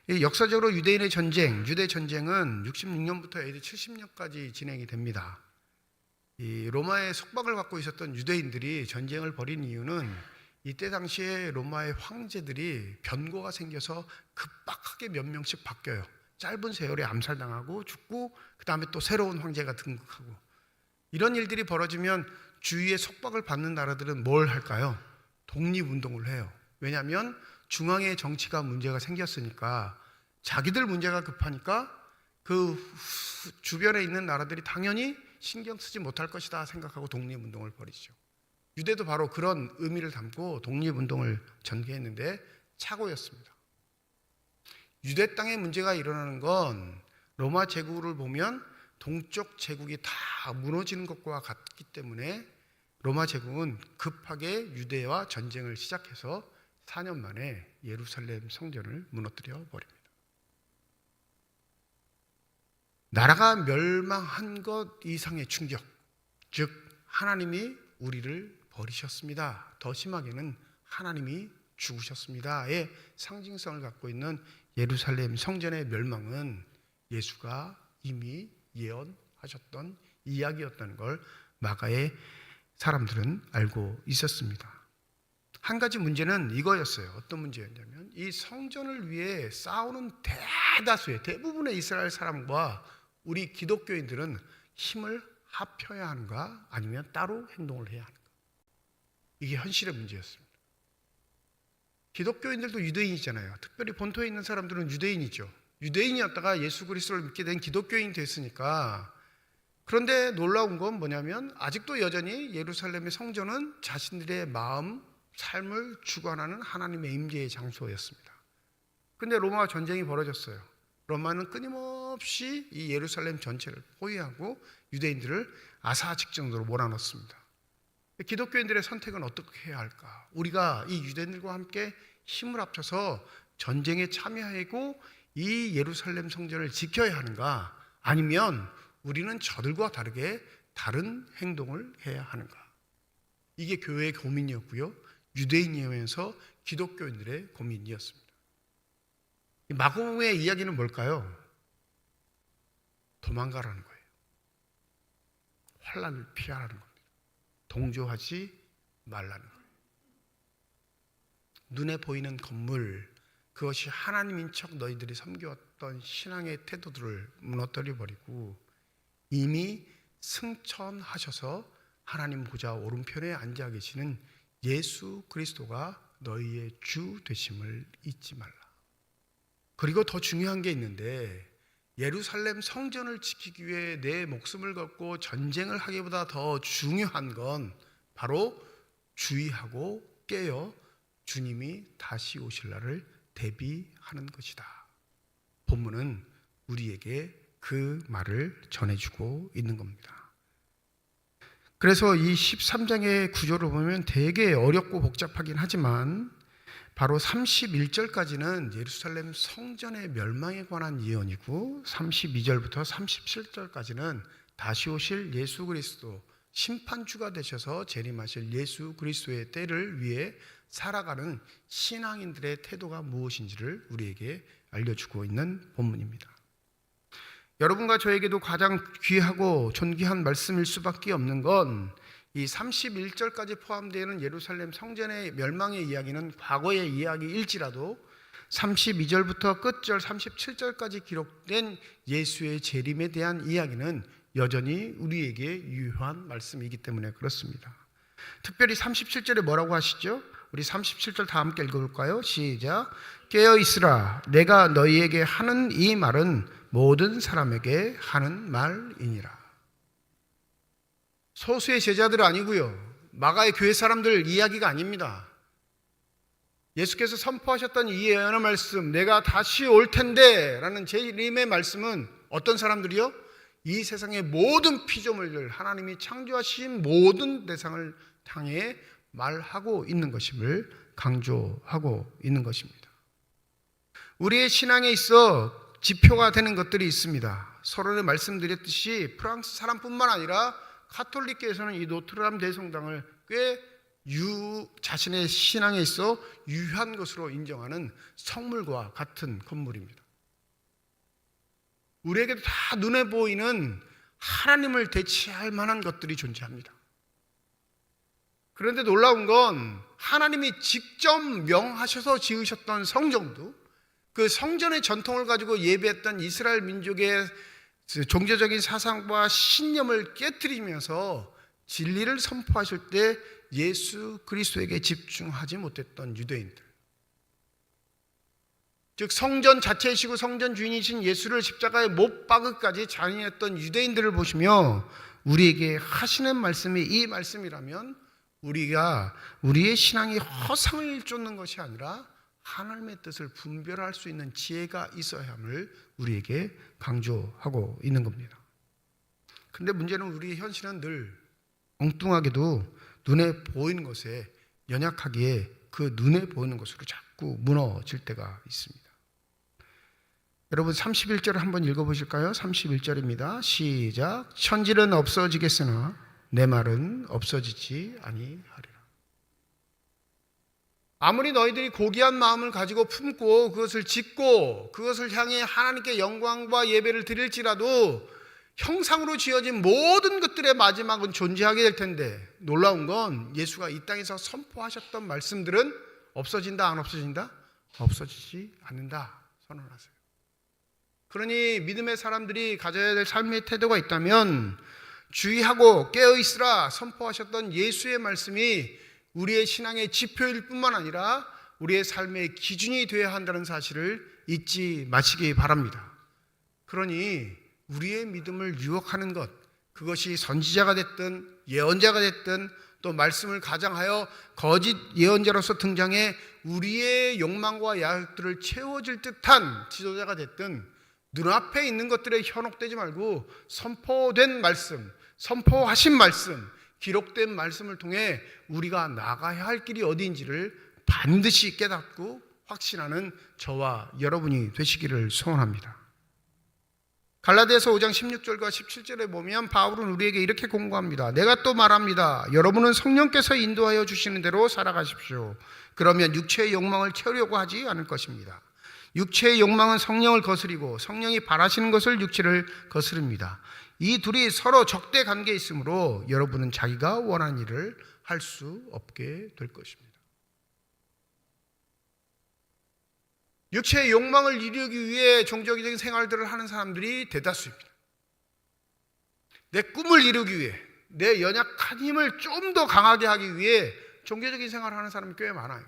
S2: 역사적으로 유대인의 전쟁, 유대 전쟁은 66년부터 AD 70년까지 진행이 됩니다. 이 로마의 속박을 받고 있었던 유대인들이 전쟁을 벌인 이유는 이때 당시에 로마의 황제들이 변고가 생겨서 급박하게 몇 명씩 바뀌어요. 짧은 세월에 암살당하고 죽고 그 다음에 또 새로운 황제가 등극하고 이런 일들이 벌어지면 주위의 속박을 받는 나라들은 뭘 할까요? 독립운동을 해요. 왜냐하면 중앙의 정치가 문제가 생겼으니까 자기들 문제가 급하니까 그 주변에 있는 나라들이 당연히 신경 쓰지 못할 것이다 생각하고 독립운동을 벌이죠. 유대도 바로 그런 의미를 담고 독립운동을 전개했는데 착오였습니다. 유대 땅에 문제가 일어나는 건 로마 제국을 보면 동쪽 제국이 다 무너지는 것과 같기 때문에 로마 제국은 급하게 유대와 전쟁을 시작해서 4년 만에 예루살렘 성전을 무너뜨려 버립니다. 나라가 멸망한 것 이상의 충격, 즉 하나님이 우리를 버리셨습니다. 더 심하게는 하나님이 죽으셨습니다의 상징성을 갖고 있는 예루살렘 성전의 멸망은 예수가 이미 예언하셨던 이야기였다는 걸 마가의 사람들은 알고 있었습니다. 한 가지 문제는 이거였어요. 어떤 문제였냐면 이 성전을 위해 싸우는 대부분의 이스라엘 사람과 우리 기독교인들은 힘을 합쳐야 하는가 아니면 따로 행동을 해야 하는가. 이게 현실의 문제였습니다. 기독교인들도 유대인이잖아요. 특별히 본토에 있는 사람들은 유대인이죠. 유대인이었다가 예수 그리스도를 믿게 된 기독교인이 됐으니까. 그런데 놀라운 건 뭐냐면 아직도 여전히 예루살렘의 성전은 자신들의 마음, 삶을 주관하는 하나님의 임재의 장소였습니다. 그런데 로마와 전쟁이 벌어졌어요. 로마는 끊임없이 이 예루살렘 전체를 포위하고 유대인들을 아사직 정도로 몰아넣습니다. 기독교인들의 선택은 어떻게 해야 할까? 우리가 이 유대인들과 함께 힘을 합쳐서 전쟁에 참여하고 이 예루살렘 성전을 지켜야 하는가? 아니면 우리는 저들과 다르게 다른 행동을 해야 하는가? 이게 교회의 고민이었고요. 유대인이면서 기독교인들의 고민이었습니다. 마고봉의 이야기는 뭘까요? 도망가라는 거예요. 환난을 피하라는 겁니다. 동조하지 말라는 거예요. 눈에 보이는 건물, 그것이 하나님인 척 너희들이 섬겨왔던 신앙의 태도들을 무너뜨려 버리고 이미 승천하셔서 하나님 보좌 오른편에 앉아 계시는 예수 그리스도가 너희의 주 되심을 잊지 말라. 그리고 더 중요한 게 있는데 예루살렘 성전을 지키기 위해 내 목숨을 걸고 전쟁을 하기보다 더 중요한 건 바로 주의하고 깨어 주님이 다시 오실 날을 대비하는 것이다. 본문은 우리에게 그 말을 전해주고 있는 겁니다. 그래서 이 13장의 구조를 보면 되게 어렵고 복잡하긴 하지만 바로 31절까지는 예루살렘 성전의 멸망에 관한 예언이고 32절부터 37절까지는 다시 오실 예수 그리스도 심판주가 되셔서 재림하실 예수 그리스도의 때를 위해 살아가는 신앙인들의 태도가 무엇인지를 우리에게 알려주고 있는 본문입니다. 여러분과 저에게도 가장 귀하고 존귀한 말씀일 수밖에 없는 건 이 31절까지 포함되는 예루살렘 성전의 멸망의 이야기는 과거의 이야기일지라도 32절부터 끝절 37절까지 기록된 예수의 재림에 대한 이야기는 여전히 우리에게 유효한 말씀이기 때문에 그렇습니다. 특별히 37절에 뭐라고 하시죠? 우리 37절 다 함께 읽어볼까요? 시작. 깨어 있으라. 내가 너희에게 하는 이 말은 모든 사람에게 하는 말이니라. 소수의 제자들 아니고요. 마가의 교회 사람들 이야기가 아닙니다. 예수께서 선포하셨던 이 예언의 말씀, 내가 다시 올 텐데 라는 재림의 말씀은 어떤 사람들이요? 이 세상의 모든 피조물들, 하나님이 창조하신 모든 대상을 향해 말하고 있는 것임을 강조하고 있는 것입니다. 우리의 신앙에 있어 지표가 되는 것들이 있습니다. 서론에 말씀드렸듯이 프랑스 사람뿐만 아니라 가톨릭계에서는 이 노트르담 대성당을 꽤 자신의 신앙에 있어 유효한 것으로 인정하는 성물과 같은 건물입니다. 우리에게도 다 눈에 보이는 하나님을 대체할 만한 것들이 존재합니다. 그런데 놀라운 건 하나님이 직접 명하셔서 지으셨던 성전도 그 성전의 전통을 가지고 예배했던 이스라엘 민족의 종교적인 사상과 신념을 깨트리면서 진리를 선포하실 때 예수 그리스도에게 집중하지 못했던 유대인들, 즉 성전 자체이시고 성전 주인이신 예수를 십자가에 못 박을까지 잔인했던 유대인들을 보시며 우리에게 하시는 말씀이 이 말씀이라면 우리가 우리의 신앙이 허상을 쫓는 것이 아니라 하나님의 뜻을 분별할 수 있는 지혜가 있어야 함을 우리에게 강조하고 있는 겁니다. 근데 문제는 우리의 현실은 늘 엉뚱하게도 눈에 보이는 것에 연약하기에 그 눈에 보이는 것으로 자꾸 무너질 때가 있습니다. 여러분 31절을 한번 읽어보실까요? 31절입니다. 시작. 천지는 없어지겠으나 내 말은 없어지지 아니하리라. 아무리 너희들이 고귀한 마음을 가지고 품고 그것을 짓고 그것을 향해 하나님께 영광과 예배를 드릴지라도 형상으로 지어진 모든 것들의 마지막은 존재하게 될 텐데 놀라운 건 예수가 이 땅에서 선포하셨던 말씀들은 없어진다 안 없어진다? 없어지지 않는다 선언하세요. 그러니 믿음의 사람들이 가져야 될 삶의 태도가 있다면 주의하고 깨어있으라 선포하셨던 예수의 말씀이 우리의 신앙의 지표일 뿐만 아니라 우리의 삶의 기준이 되어야 한다는 사실을 잊지 마시기 바랍니다. 그러니 우리의 믿음을 유혹하는 것, 그것이 선지자가 됐든 예언자가 됐든 또 말씀을 가장하여 거짓 예언자로서 등장해 우리의 욕망과 야욕들을 채워줄 듯한 지도자가 됐든 눈앞에 있는 것들에 현혹되지 말고 선포된 말씀, 선포하신 말씀, 기록된 말씀을 통해 우리가 나가야 할 길이 어디인지를 반드시 깨닫고 확신하는 저와 여러분이 되시기를 소원합니다. 갈라디아서 5장 16절과 17절에 보면 바울은 우리에게 이렇게 공고합니다. 내가 또 말합니다. 여러분은 성령께서 인도하여 주시는 대로 살아가십시오. 그러면 육체의 욕망을 채우려고 하지 않을 것입니다. 육체의 욕망은 성령을 거스리고 성령이 바라시는 것을 육체를 거스릅니다. 이 둘이 서로 적대 관계에 있으므로 여러분은 자기가 원하는 일을 할 수 없게 될 것입니다. 육체의 욕망을 이루기 위해 종교적인 생활들을 하는 사람들이 대다수입니다. 내 꿈을 이루기 위해, 내 연약한 힘을 좀 더 강하게 하기 위해 종교적인 생활을 하는 사람이 꽤 많아요.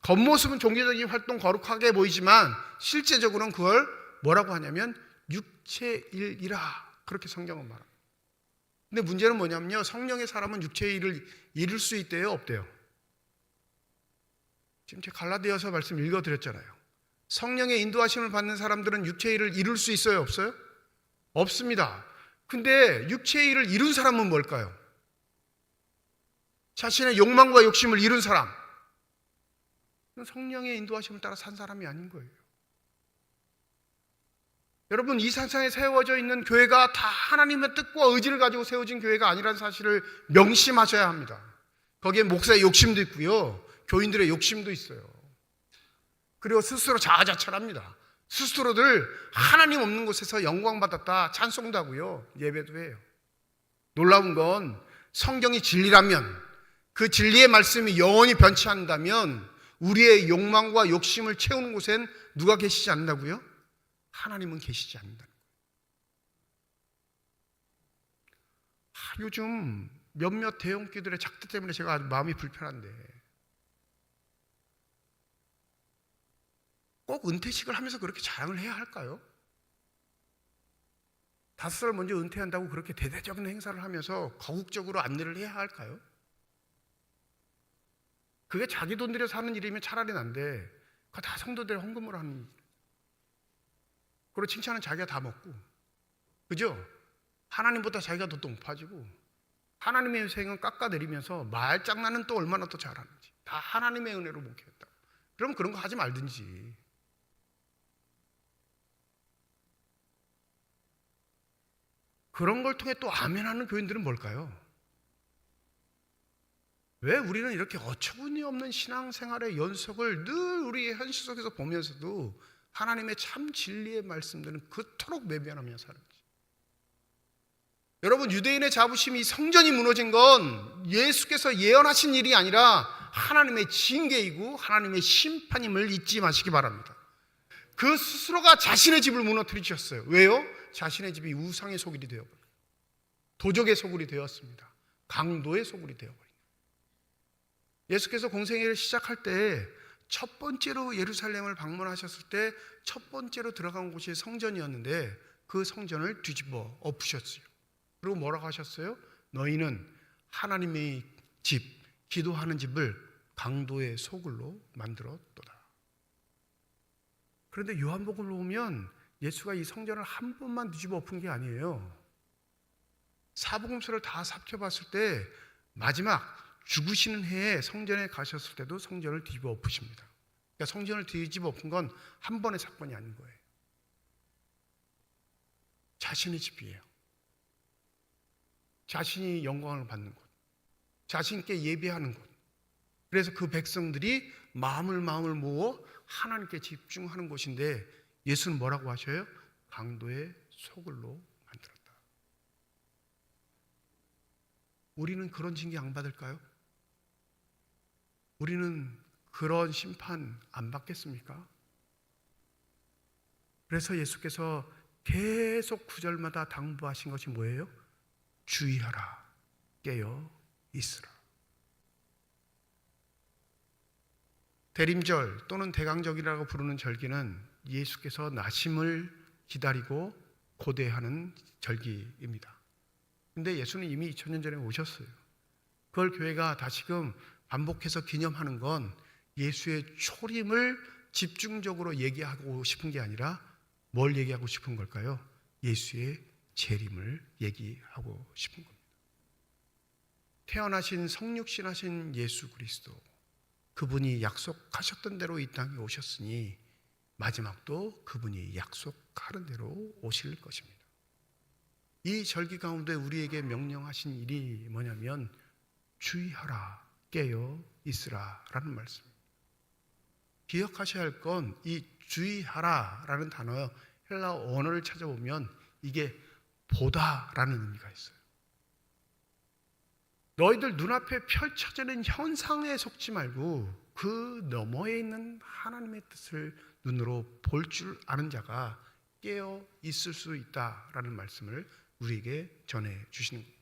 S2: 겉모습은 종교적인 활동 거룩하게 보이지만 실제적으로는 그걸 뭐라고 하냐면 육체일이라 그렇게 성경은 말합니다. 근데 문제는 뭐냐면요, 성령의 사람은 육체의 일을 이룰 수 있대요, 없대요? 지금 제가 갈라디아서 말씀 읽어드렸잖아요. 성령의 인도하심을 받는 사람들은 육체의 일을 이룰 수 있어요, 없어요? 없습니다. 근데 육체의 일을 이룬 사람은 뭘까요? 자신의 욕망과 욕심을 이룬 사람. 성령의 인도하심을 따라 산 사람이 아닌 거예요. 여러분, 이 세상에 세워져 있는 교회가 다 하나님의 뜻과 의지를 가지고 세워진 교회가 아니라는 사실을 명심하셔야 합니다. 거기에 목사의 욕심도 있고요, 교인들의 욕심도 있어요. 그리고 스스로 자아자찬합니다. 스스로들 하나님 없는 곳에서 영광받았다 찬송도 하고요, 예배도 해요. 놀라운 건 성경이 진리라면, 그 진리의 말씀이 영원히 변치 않는다면 우리의 욕망과 욕심을 채우는 곳엔 누가 계시지 않는다고요? 하나님은 계시지 않는다는 거예요. 요즘 몇몇 대형교들의 작대 때문에 제가 아주 마음이 불편한데 꼭 은퇴식을 하면서 그렇게 자랑을 해야 할까요? 5살 먼저 은퇴한다고 그렇게 대대적인 행사를 하면서 거국적으로 안내를 해야 할까요? 그게 자기 돈 들여 사는 일이면 차라리 난데 그거 다 성도들의 헌금으로 하는 일. 그리고 칭찬은 자기가 다 먹고, 그죠? 하나님보다 자기가 더 높아지고 하나님의 생은 깎아내리면서 말장난은 또 얼마나 더 잘하는지, 다 하나님의 은혜로 목회했다. 그럼 그런 거 하지 말든지. 그런 걸 통해 또 아멘하는 교인들은 뭘까요? 왜 우리는 이렇게 어처구니 없는 신앙생활의 연속을 늘 우리의 현실 속에서 보면서도 하나님의 참 진리의 말씀들은 그토록 외면하며 살았지? 여러분, 유대인의 자부심이, 성전이 무너진 건 예수께서 예언하신 일이 아니라 하나님의 징계이고 하나님의 심판임을 잊지 마시기 바랍니다. 그 스스로가 자신의 집을 무너뜨리셨어요. 왜요? 자신의 집이 우상의 소굴이 되어버려요. 도적의 소굴이 되었습니다. 강도의 소굴이 되어버려요. 예수께서 공생애를 시작할 때 첫 번째로 예루살렘을 방문하셨을 때 첫 번째로 들어간 곳이 성전이었는데 그 성전을 뒤집어 엎으셨어요. 그리고 뭐라고 하셨어요? 너희는 하나님의 집, 기도하는 집을 강도의 소굴로 만들었도다. 그런데 요한복음을 보면 예수가 이 성전을 한 번만 뒤집어 엎은 게 아니에요. 사복음서를 다 살펴봤을 때 마지막 죽으시는 해에 성전에 가셨을 때도 성전을 뒤집어 엎으십니다. 그러니까 성전을 뒤집어 엎은 건 한 번의 사건이 아닌 거예요. 자신의 집이에요. 자신이 영광을 받는 곳, 자신께 예배하는 곳. 그래서 그 백성들이 마음을 모어 하나님께 집중하는 곳인데 예수는 뭐라고 하셔요? 강도의 소굴로 만들었다. 우리는 그런 징계 안 받을까요? 우리는 그런 심판 안 받겠습니까? 그래서 예수께서 계속 구절마다 당부하신 것이 뭐예요? 주의하라, 깨어 있으라. 대림절 또는 대강절이라고 부르는 절기는 예수께서 나심을 기다리고 고대하는 절기입니다. 근데 예수는 이미 2000년 전에 오셨어요. 그걸 교회가 다시금 반복해서 기념하는 건 예수의 초림을 집중적으로 얘기하고 싶은 게 아니라 뭘 얘기하고 싶은 걸까요? 예수의 재림을 얘기하고 싶은 겁니다. 태어나신 성육신하신 예수 그리스도, 그분이 약속하셨던 대로 이 땅에 오셨으니 마지막도 그분이 약속하는 대로 오실 것입니다. 이 절기 가운데 우리에게 명령하신 일이 뭐냐면 주의하라, 깨어 있으라 라는 말씀입니다. 기억하셔야 할 건 이 주의하라 라는 단어 헬라어 언어를 찾아보면 이게 보다 라는 의미가 있어요. 너희들 눈앞에 펼쳐지는 현상에 속지 말고 그 너머에 있는 하나님의 뜻을 눈으로 볼 줄 아는 자가 깨어 있을 수 있다라는 말씀을 우리에게 전해 주시는 겁니다.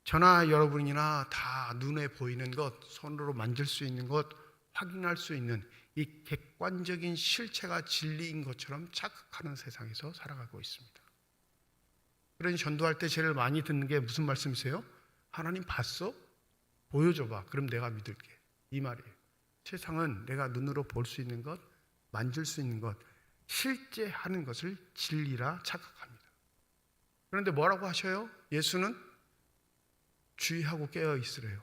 S2: 저나 여러분이나 다 눈에 보이는 것, 손으로 만질 수 있는 것, 확인할 수 있는 이 객관적인 실체가 진리인 것처럼 착각하는 세상에서 살아가고 있습니다. 그러니 전도할 때 제일 많이 듣는 게 무슨 말씀이세요? 하나님 봤어? 보여줘봐. 그럼 내가 믿을게. 이 말이에요. 세상은 내가 눈으로 볼 수 있는 것, 만질 수 있는 것, 실제 하는 것을 진리라 착각합니다. 그런데 뭐라고 하셔요? 예수는 주의하고 깨어 있으래요.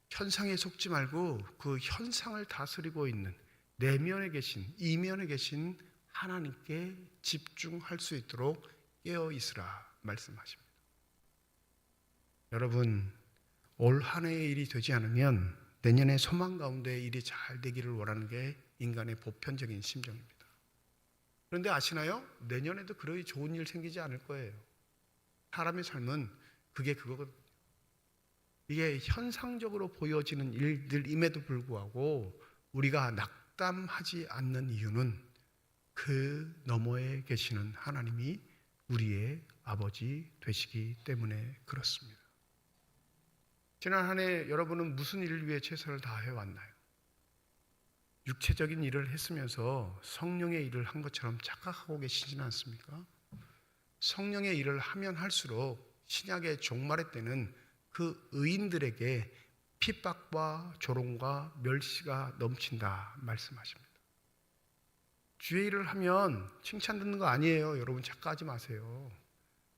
S2: 현상에 속지 말고 그 현상을 다스리고 있는 내면에 계신, 이면에 계신 하나님께 집중할 수 있도록 깨어 있으라 말씀하십니다. 여러분, 올 한 해의 일이 되지 않으면 내년에 소망 가운데 일이 잘 되기를 원하는 게 인간의 보편적인 심정입니다. 그런데 아시나요? 내년에도 그러이 좋은 일 생기지 않을 거예요. 사람의 삶은 그게 그거거든요. 이게 현상적으로 보여지는 일들임에도 불구하고 우리가 낙담하지 않는 이유는 그 너머에 계시는 하나님이 우리의 아버지 되시기 때문에 그렇습니다. 지난 한 해 여러분은 무슨 일을 위해 최선을 다해 왔나요? 육체적인 일을 했으면서 성령의 일을 한 것처럼 착각하고 계시지는 않습니까? 성령의 일을 하면 할수록 신약의 종말의 때는 그 의인들에게 핍박과 조롱과 멸시가 넘친다 말씀하십니다. 주의 일을 하면 칭찬 듣는 거 아니에요. 여러분 착각하지 마세요.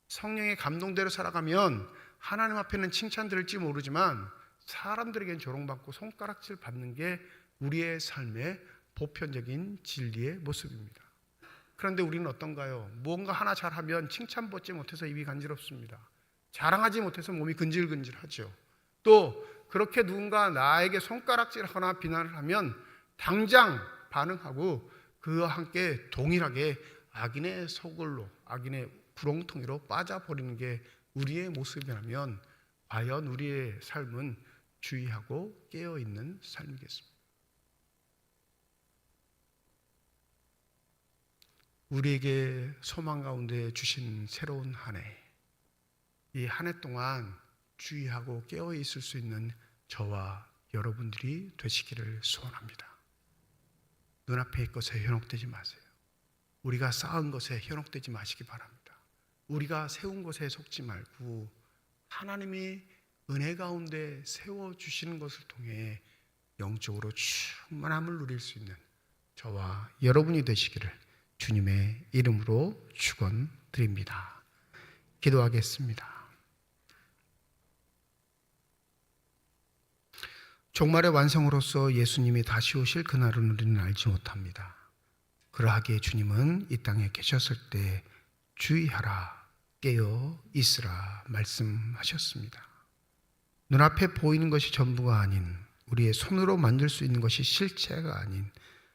S2: 성령의 감동대로 살아가면 하나님 앞에는 칭찬 들을지 모르지만 사람들에겐 조롱받고 손가락질 받는 게 우리의 삶의 보편적인 진리의 모습입니다. 그런데 우리는 어떤가요? 무언가 하나 잘하면 칭찬받지 못해서 입이 간지럽습니다. 자랑하지 못해서 몸이 근질근질하죠. 또 그렇게 누군가 나에게 손가락질하거나 비난을 하면 당장 반응하고 그와 함께 동일하게 악인의 소굴로, 악인의 구렁텅이로 빠져버리는 게 우리의 모습이라면 과연 우리의 삶은 주의하고 깨어있는 삶이겠습니다. 우리에게 소망 가운데 주신 새로운 한 해, 이 한 해 동안 주의하고 깨어 있을 수 있는 저와 여러분들이 되시기를 소원합니다. 눈앞의 것에 현혹되지 마세요. 우리가 쌓은 것에 현혹되지 마시기 바랍니다. 우리가 세운 것에 속지 말고 하나님이 은혜 가운데 세워주시는 것을 통해 영적으로 충만함을 누릴 수 있는 저와 여러분이 되시기를 주님의 이름으로 축원드립니다. 기도하겠습니다. 종말의 완성으로서 예수님이 다시 오실 그날은 우리는 알지 못합니다. 그러하기에 주님은 이 땅에 계셨을 때 주의하라, 깨어 있으라 말씀하셨습니다. 눈앞에 보이는 것이 전부가 아닌, 우리의 손으로 만들 수 있는 것이 실체가 아닌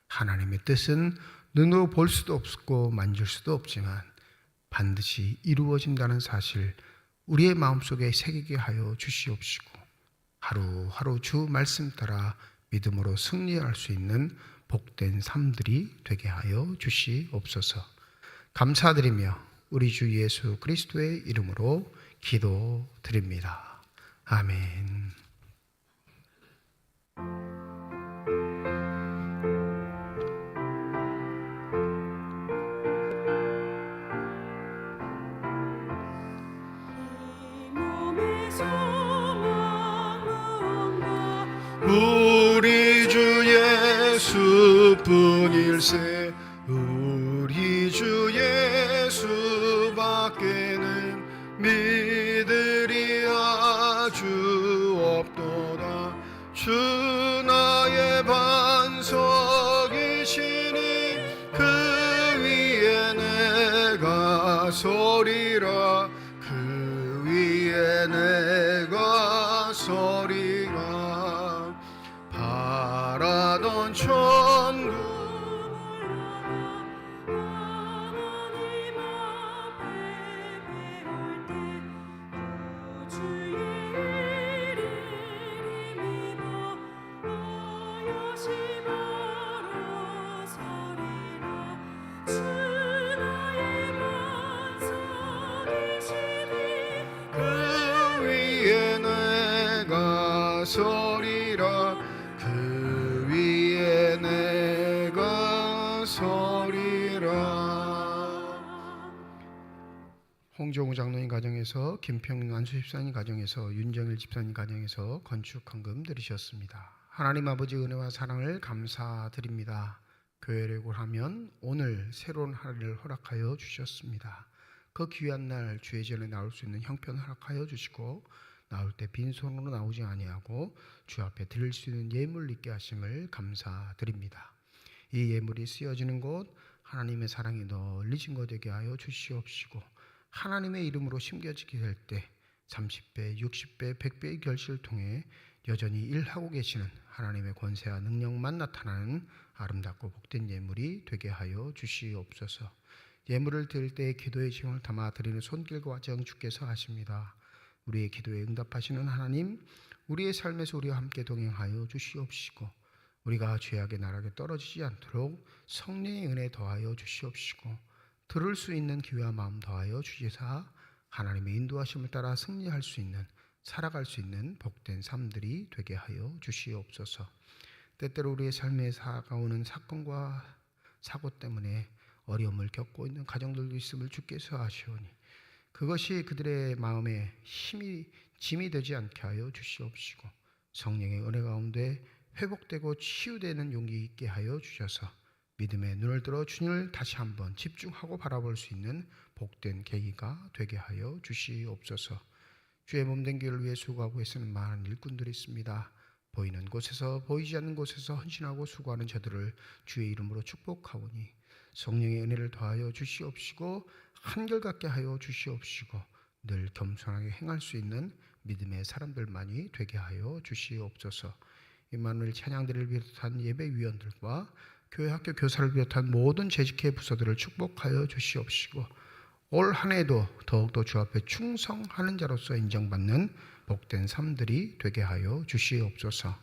S2: 하나님의 뜻은 눈으로 볼 수도 없고 만질 수도 없지만 반드시 이루어진다는 사실 우리의 마음속에 새기게 하여 주시옵시고 하루하루 주 말씀 따라 믿음으로 승리할 수 있는 복된 삶들이 되게 하여 주시옵소서. 감사드리며 우리 주 예수 그리스도의 이름으로 기도드립니다. 아멘.
S4: 이 몸의 소망 무언가
S3: 우리 주 예수뿐일세. 우리 주 예수밖에는 믿으리 아주 없도다. 주 나의 반석이시니 그 위에 내가 서리라. 그 위에 내가 서리라. 바라던 천국
S4: 하나님 앞에 배울 때 주의 이름을 믿어 하여심하러 서리라. 주 나의 반석이시니
S3: 그 위에 내가 서리라. 그 위에 내가 서리라.
S2: 홍정우 장로님 가정에서, 김평민 안수 집사님 가정에서, 윤정일 집사님 가정에서 건축 헌금 드리셨습니다. 하나님 아버지 은혜와 사랑을 감사드립니다. 교회를 하면 오늘 새로운 하루를 허락하여 주셨습니다. 그 귀한 날 주의 전에 나올 수 있는 형편 허락하여 주시고 나올 때 빈손으로 나오지 아니하고 주 앞에 드릴 수 있는 예물 있게 하심을 감사드립니다. 이 예물이 쓰여지는 곳 하나님의 사랑이 널리진 것 되게 하여 주시옵시고 하나님의 이름으로 심겨지게 될 때 30배, 60배, 100배의 결실을 통해 여전히 일하고 계시는 하나님의 권세와 능력만 나타나는 아름답고 복된 예물이 되게 하여 주시옵소서. 예물을 드릴 때 기도의 정을 담아 드리는 손길과 과정 주께서 하십니다. 우리의 기도에 응답하시는 하나님, 우리의 삶에서 우리와 함께 동행하여 주시옵시고 우리가 죄악의 나락에 떨어지지 않도록 성령의 은혜 더하여 주시옵시고 들을 수 있는 귀와 마음 더하여 주시사 하나님의 인도하심을 따라 승리할 수 있는, 살아갈 수 있는 복된 삶들이 되게 하여 주시옵소서. 때때로 우리의 삶에 다가오는 사건과 사고 때문에 어려움을 겪고 있는 가정들도 있음을 주께서 아시오니 그것이 그들의 마음에 짐이 되지 않게 하여 주시옵시고 성령의 은혜 가운데 회복되고 치유되는 용기 있게 하여 주셔서 믿음의 눈을 들어 주님을 다시 한번 집중하고 바라볼 수 있는 복된 계기가 되게 하여 주시옵소서. 주의 몸된 교회를 위해 수고하고 애쓰는 많은 일꾼들이 있습니다. 보이는 곳에서 보이지 않는 곳에서 헌신하고 수고하는 저들을 주의 이름으로 축복하오니 성령의 은혜를 더하여 주시옵시고 한결같게 하여 주시옵시고 늘 겸손하게 행할 수 있는 믿음의 사람들만이 되게 하여 주시옵소서. 임마누엘 찬양대를 비롯한 예배위원들과 교회 학교 교사를 비롯한 모든 재직회 부서들을 축복하여 주시옵시고 올 한 해도 더욱더 주 앞에 충성하는 자로서 인정받는 복된 삶들이 되게 하여 주시옵소서.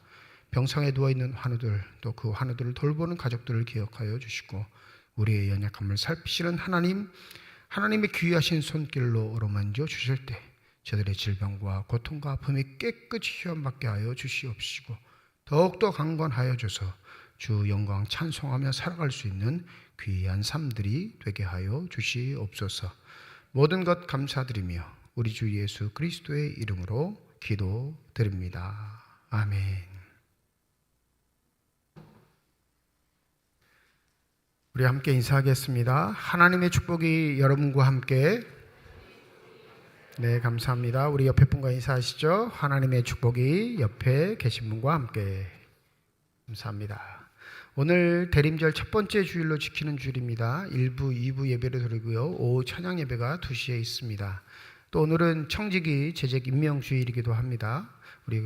S2: 병상에 누워있는 환우들 또 그 환우들을 돌보는 가족들을 기억하여 주시고 우리의 연약함을 살피시는 하나님의 귀하신 손길로 어루만져 주실 때 저들의 질병과 고통과 아픔이 깨끗이 휴원받게 하여 주시옵시고 더욱더 강건하여 줘서 주 영광 찬송하며 살아갈 수 있는 귀한 삶들이 되게 하여 주시옵소서. 모든 것 감사드리며 우리 주 예수 그리스도의 이름으로 기도드립니다. 아멘. 우리 함께 인사하겠습니다. 하나님의 축복이 여러분과 함께. 네, 감사합니다. 우리 옆에 분과 인사하시죠. 하나님의 축복이 옆에 계신 분과 함께. 감사합니다. 오늘 대림절 첫 번째 주일로 지키는 주일입니다. 1부, 2부 예배를 드리고요. 오후 찬양 예배가 2시에 있습니다. 또 오늘은 청지기 재직 임명 주일이기도 합니다. 우리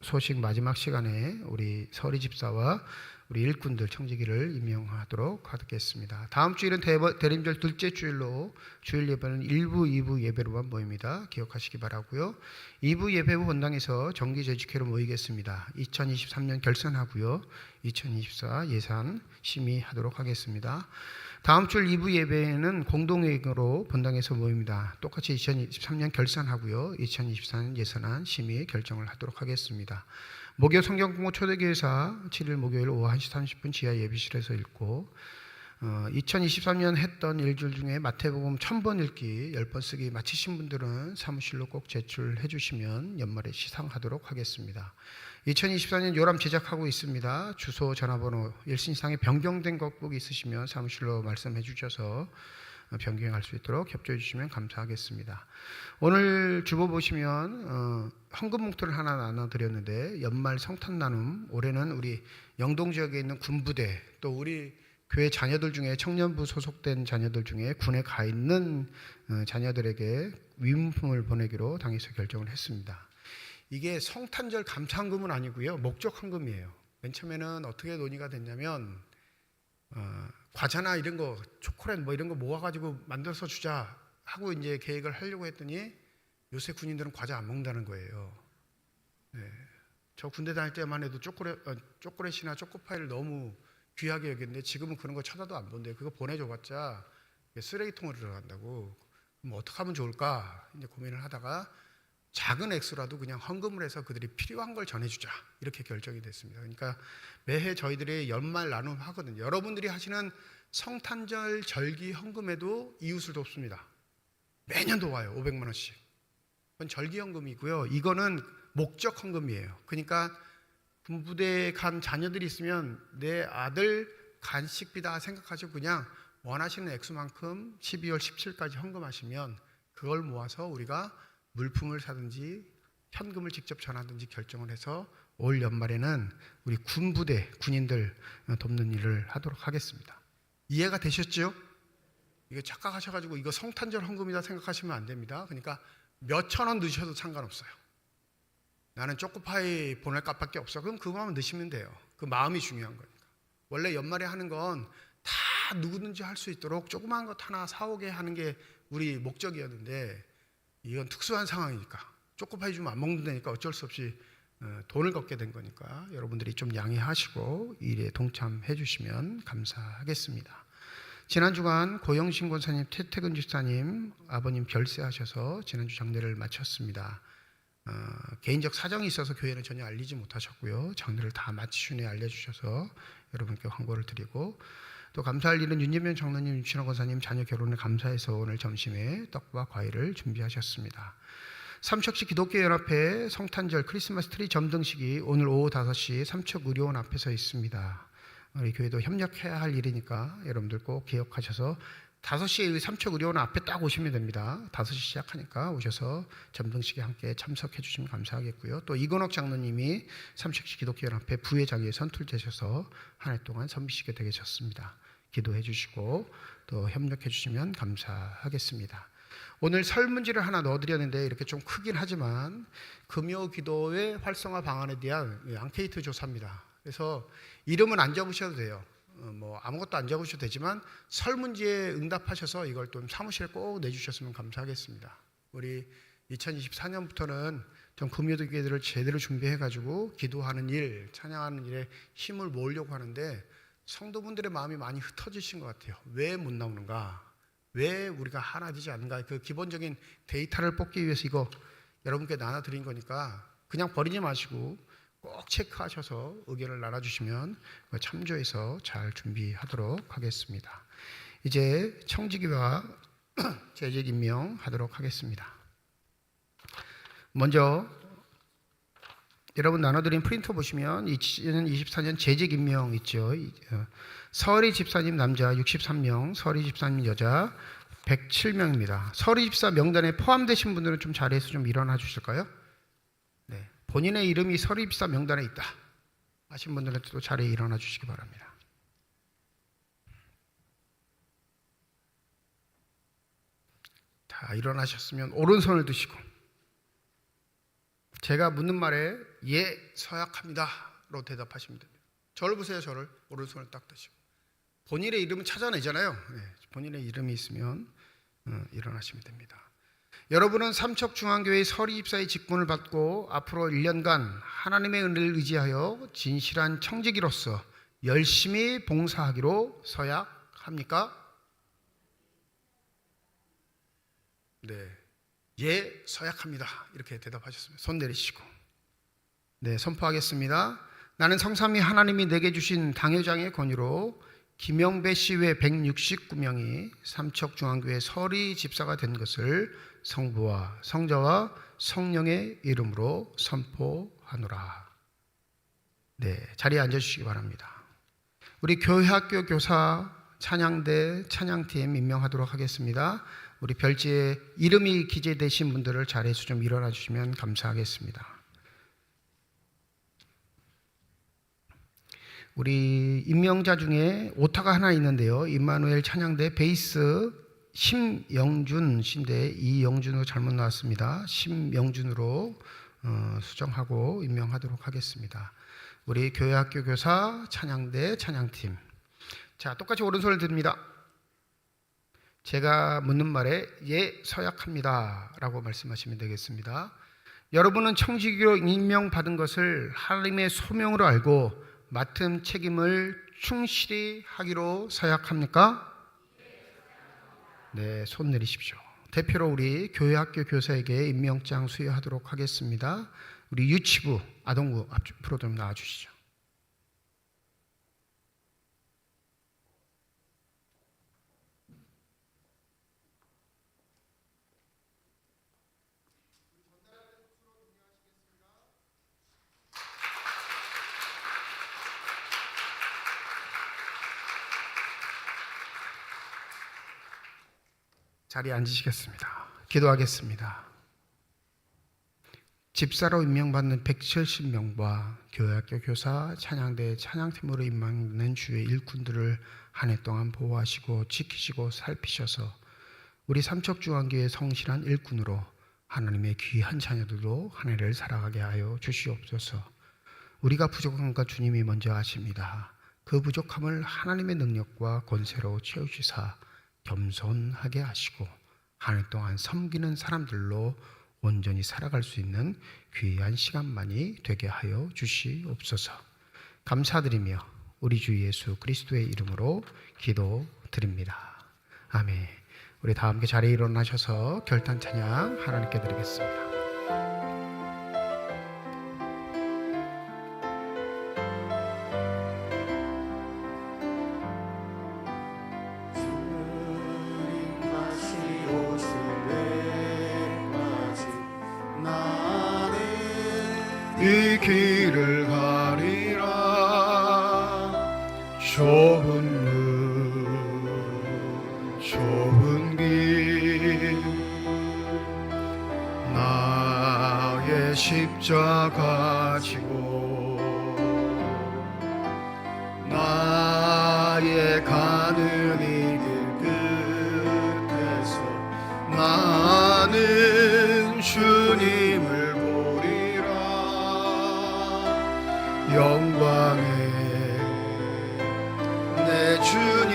S2: 소식 마지막 시간에 우리 서리 집사와 우리 일꾼들 청지기를 임명하도록 하겠습니다. 다음 주일은 대림절 둘째 주일로 주일 예배는 1부, 2부 예배로만 모입니다. 기억하시기 바라고요. 2부 예배 후 본당에서 정기 재직회로 모이겠습니다. 2023년 결산하고요. 2024 예산 심의하도록 하겠습니다. 다음 주 2부 예배는 공동회의로 본당에서 모입니다. 똑같이 2023년 결산하고요. 2024년 예산안 심의 결정을 하도록 하겠습니다. 목요 성경공부 초대교회사 7일 목요일 오후 1시 30분 지하 예비실에서 읽고 2023년 했던 일주일 중에 마태복음 1000번 읽기 10번 쓰기 마치신 분들은 사무실로 꼭 제출해 주시면 연말에 시상하도록 하겠습니다. 2024년 요람 제작하고 있습니다. 주소 전화번호 일신상에 변경된 것 꼭 있으시면 사무실로 말씀해 주셔서 변경할 수 있도록 협조해 주시면 감사하겠습니다. 오늘 주보 보시면 헌금 봉투를 하나 나눠드렸는데 연말 성탄 나눔 올해는 우리 영동 지역에 있는 군부대 또 우리 교회 자녀들 중에 청년부 소속된 자녀들 중에 군에 가 있는 자녀들에게 위문품을 보내기로 당에서 결정을 했습니다. 이게 성탄절 감사헌금은 아니고요. 목적 헌금이에요. 맨 처음에는 어떻게 논의가 됐냐면 과자나 이런 거 초콜릿 뭐 이런 거 모아가지고 만들어서 주자 하고 이제 계획을 하려고 했더니 요새 군인들은 과자 안 먹는다는 거예요. 네. 저 군대 다닐 때만 해도 초콜릿이나 초코파이를 너무 귀하게 여겼는데 지금은 그런 거 쳐다도 안 본대요. 그거 보내줘봤자 쓰레기통으로 들어간다고. 그럼 어떻게 하면 좋을까 이제 고민을 하다가 작은 액수라도 그냥 헌금을 해서 그들이 필요한 걸 전해주자 이렇게 결정이 됐습니다. 그러니까 매해 저희들이 연말 나눔 하거든요. 여러분들이 하시는 성탄절 절기 헌금에도 이웃을 돕습니다. 매년 도와요. 500만 원씩. 그건 절기 헌금이고요. 이거는 목적 헌금이에요. 그러니까 군부대에 간 자녀들이 있으면 내 아들 간식비다 생각하시고 그냥 원하시는 액수만큼 12월 17일까지 헌금하시면 그걸 모아서 우리가 물품을 사든지 현금을 직접 전하든지 결정을 해서 올 연말에는 우리 군부대 군인들 돕는 일을 하도록 하겠습니다. 이해가 되셨죠? 이거 착각하셔가지고 이거 성탄절 헌금이다 생각하시면 안 됩니다. 그러니까 몇천 원 넣으셔도 상관없어요. 나는 초코파이 보낼 값밖에 없어. 그럼 그거만 넣으시면 돼요. 그 마음이 중요한 거니까. 원래 연말에 하는 건 다 누구든지 할 수 있도록 조그만 것 하나 사오게 하는 게 우리 목적이었는데 이건 특수한 상황이니까 초코파이 주면 안 먹는다니까 어쩔 수 없이 돈을 걷게 된 거니까 여러분들이 좀 양해하시고 이 일에 동참해 주시면 감사하겠습니다. 지난 주간 고영신 권사님, 태태근 집사님 아버님 별세하셔서 지난주 장례를 마쳤습니다. 개인적 사정이 있어서 교회는 전혀 알리지 못하셨고요. 장례를 다 마치신 후에 알려주셔서 여러분께 환고를 드리고 또 감사할 일은 윤재명 장로님, 윤신호 권사님 자녀 결혼에 감사해서 오늘 점심에 떡과 과일을 준비하셨습니다. 삼척시 기독교연합회 성탄절 크리스마스 트리 점등식이 오늘 오후 5시 삼척의료원 앞에서 있습니다. 우리 교회도 협력해야 할 일이니까 여러분들 꼭 기억하셔서 5시에 삼척의료원 앞에 딱 오시면 됩니다. 5시 시작하니까 오셔서 점등식에 함께 참석해 주시면 감사하겠고요. 또 이건옥 장로님이 삼척시 기독교연합회 부회장에 선출되셔서 한 해 동안 섬기시게 되셨습니다. 기도해 주시고 또 협력해 주시면 감사하겠습니다. 오늘 설 문제를 하나 넣어드렸는데 이렇게 좀 크긴 하지만 금요 기도의 활성화 방안에 대한 앙케이트 조사입니다. 그래서 이름은 안 적으셔도 돼요. 뭐 아무것도 안 적으셔도 되지만 설 문제에 응답하셔서 이걸 좀 사무실에 꼭 내주셨으면 감사하겠습니다. 우리 2024년부터는 좀 금요 기도를 제대로 준비해가지고 기도하는 일, 찬양하는 일에 힘을 모으려고 하는데 성도분들의 마음이 많이 흩어지신 것 같아요. 왜 못 나오는가? 왜 우리가 하나 되지 않는가? 그 기본적인 데이터를 뽑기 위해서 이거 여러분께 나눠드린 거니까 그냥 버리지 마시고 꼭 체크하셔서 의견을 나눠주시면 참조해서 잘 준비하도록 하겠습니다. 이제 청지기와 재직 임명하도록 하겠습니다. 먼저 여러분 나눠드린 프린터 보시면 2024년 재직 임명 있죠. 서리 집사님 남자 63명, 서리 집사님 여자 107명입니다. 서리 집사 명단에 포함되신 분들은 좀 자리에서 좀 일어나 주실까요? 네, 본인의 이름이 서리 집사 명단에 있다 하신 분들은 또 자리에 일어나 주시기 바랍니다. 자, 일어나셨으면 오른손을 드시고 제가 묻는 말에 예, 서약합니다로 대답하시면 됩니다. 저를 보세요. 저를 오른손을 딱 드시고 본인의 이름은 찾아내잖아요. 네, 본인의 이름이 있으면 일어나시면 됩니다. 여러분은 삼척중앙교회 서리 집사의 직분을 받고 앞으로 1년간 하나님의 은혜를 의지하여 진실한 청지기로서 열심히 봉사하기로 서약합니까? 네, 예, 서약합니다. 이렇게 대답하셨습니다. 손 내리시고 네, 선포하겠습니다. 나는 성삼위 하나님이 내게 주신 당회장의 권유로 김영배 씨 외 169명이 삼척중앙교회 서리 집사가 된 것을 성부와 성자와 성령의 이름으로 선포하노라. 네, 자리에 앉아주시기 바랍니다. 우리 교회학교 교사 찬양대 찬양팀 임명하도록 하겠습니다. 우리 별지에 이름이 기재되신 분들을 자리에서 좀 일어나 주시면 감사하겠습니다. 우리 임명자 중에 오타가 하나 있는데요. 임마누엘 찬양대 베이스 심영준 씨인데 이영준으로 잘못 나왔습니다. 심영준으로 수정하고 임명하도록 하겠습니다. 우리 교회학교 교사 찬양대 찬양팀. 자, 똑같이 오른손을 듭니다. 제가 묻는 말에 예, 서약합니다 라고 말씀하시면 되겠습니다. 여러분은 청지기로 임명받은 것을 하나님의 소명으로 알고 맡은 책임을 충실히 하기로 서약합니까? 네, 손 내리십시오. 대표로 우리 교회학교 교사에게 임명장 수여하도록 하겠습니다. 우리 유치부, 아동부 앞으로 좀 나와주시죠. 자리에 앉으시겠습니다. 기도하겠습니다. 집사로 임명받는 170명과 교회학교 교사 찬양대 찬양팀으로 임명받는 주의 일꾼들을 한 해 동안 보호하시고 지키시고 살피셔서 우리 삼척중앙교회 성실한 일꾼으로 하나님의 귀한 자녀들도 한 해를 살아가게 하여 주시옵소서. 우리가 부족한 것 주님이 먼저 아십니다. 그 부족함을 하나님의 능력과 권세로 채우시사 겸손하게 하시고 한 해 동안 섬기는 사람들로 온전히 살아갈 수 있는 귀한 시간만이 되게 하여 주시옵소서. 감사드리며 우리 주 예수 그리스도의 이름으로 기도드립니다. 아멘. 우리 다 함께 자리에 일어나셔서 결단 찬양 하나님께 드리겠습니다.
S3: 이 길을 가리라 좁은 문 좁은 길 나의 십자가 지고 나의
S2: 지혜 가는 이 길 끝에서 나는 주님을 보리라. 영광의 내 주님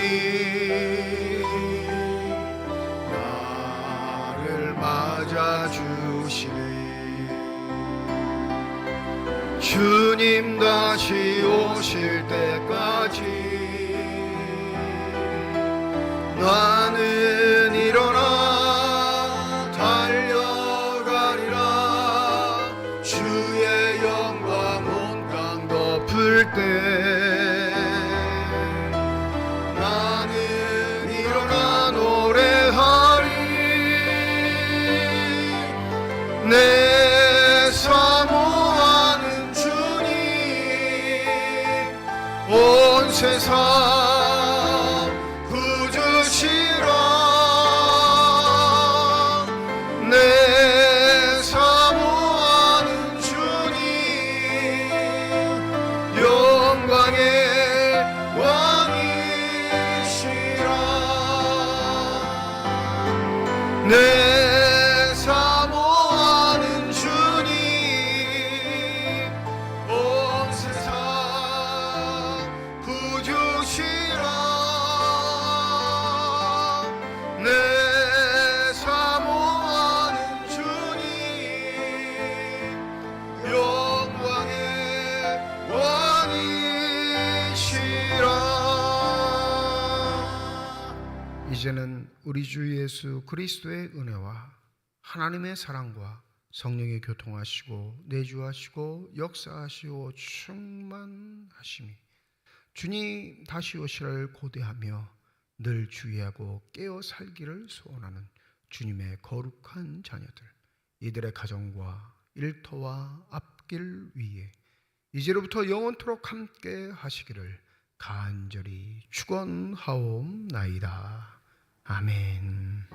S2: 나를 맞아주시네. 주님 다시 오실 때까지 나는 일어나 달려가리라. 주의 영광 온 땅 덮을 때 나는 일어나 노래하리. 내 사모하는 주님 온 세상 구주시라. 내 사모하는 주님 영광의 왕이시라. 내 사모하는 주님 온 세상 구주시라. 내 사모하는 주님 영광의 왕이시라. 이제는 우리 주 예수 그리스도의 은혜와 하나님의 사랑과 성령의 교통하시고 내주하시고 역사하시고 충만하심이 주님 다시 오시를 고대하며 늘 주의하고 깨어 살기를 소원하는 주님의 거룩한 자녀들, 이들의 가정과 일터와 앞길 위에 이제로부터 영원토록 함께 하시기를 간절히 축원하옵나이다. 아멘.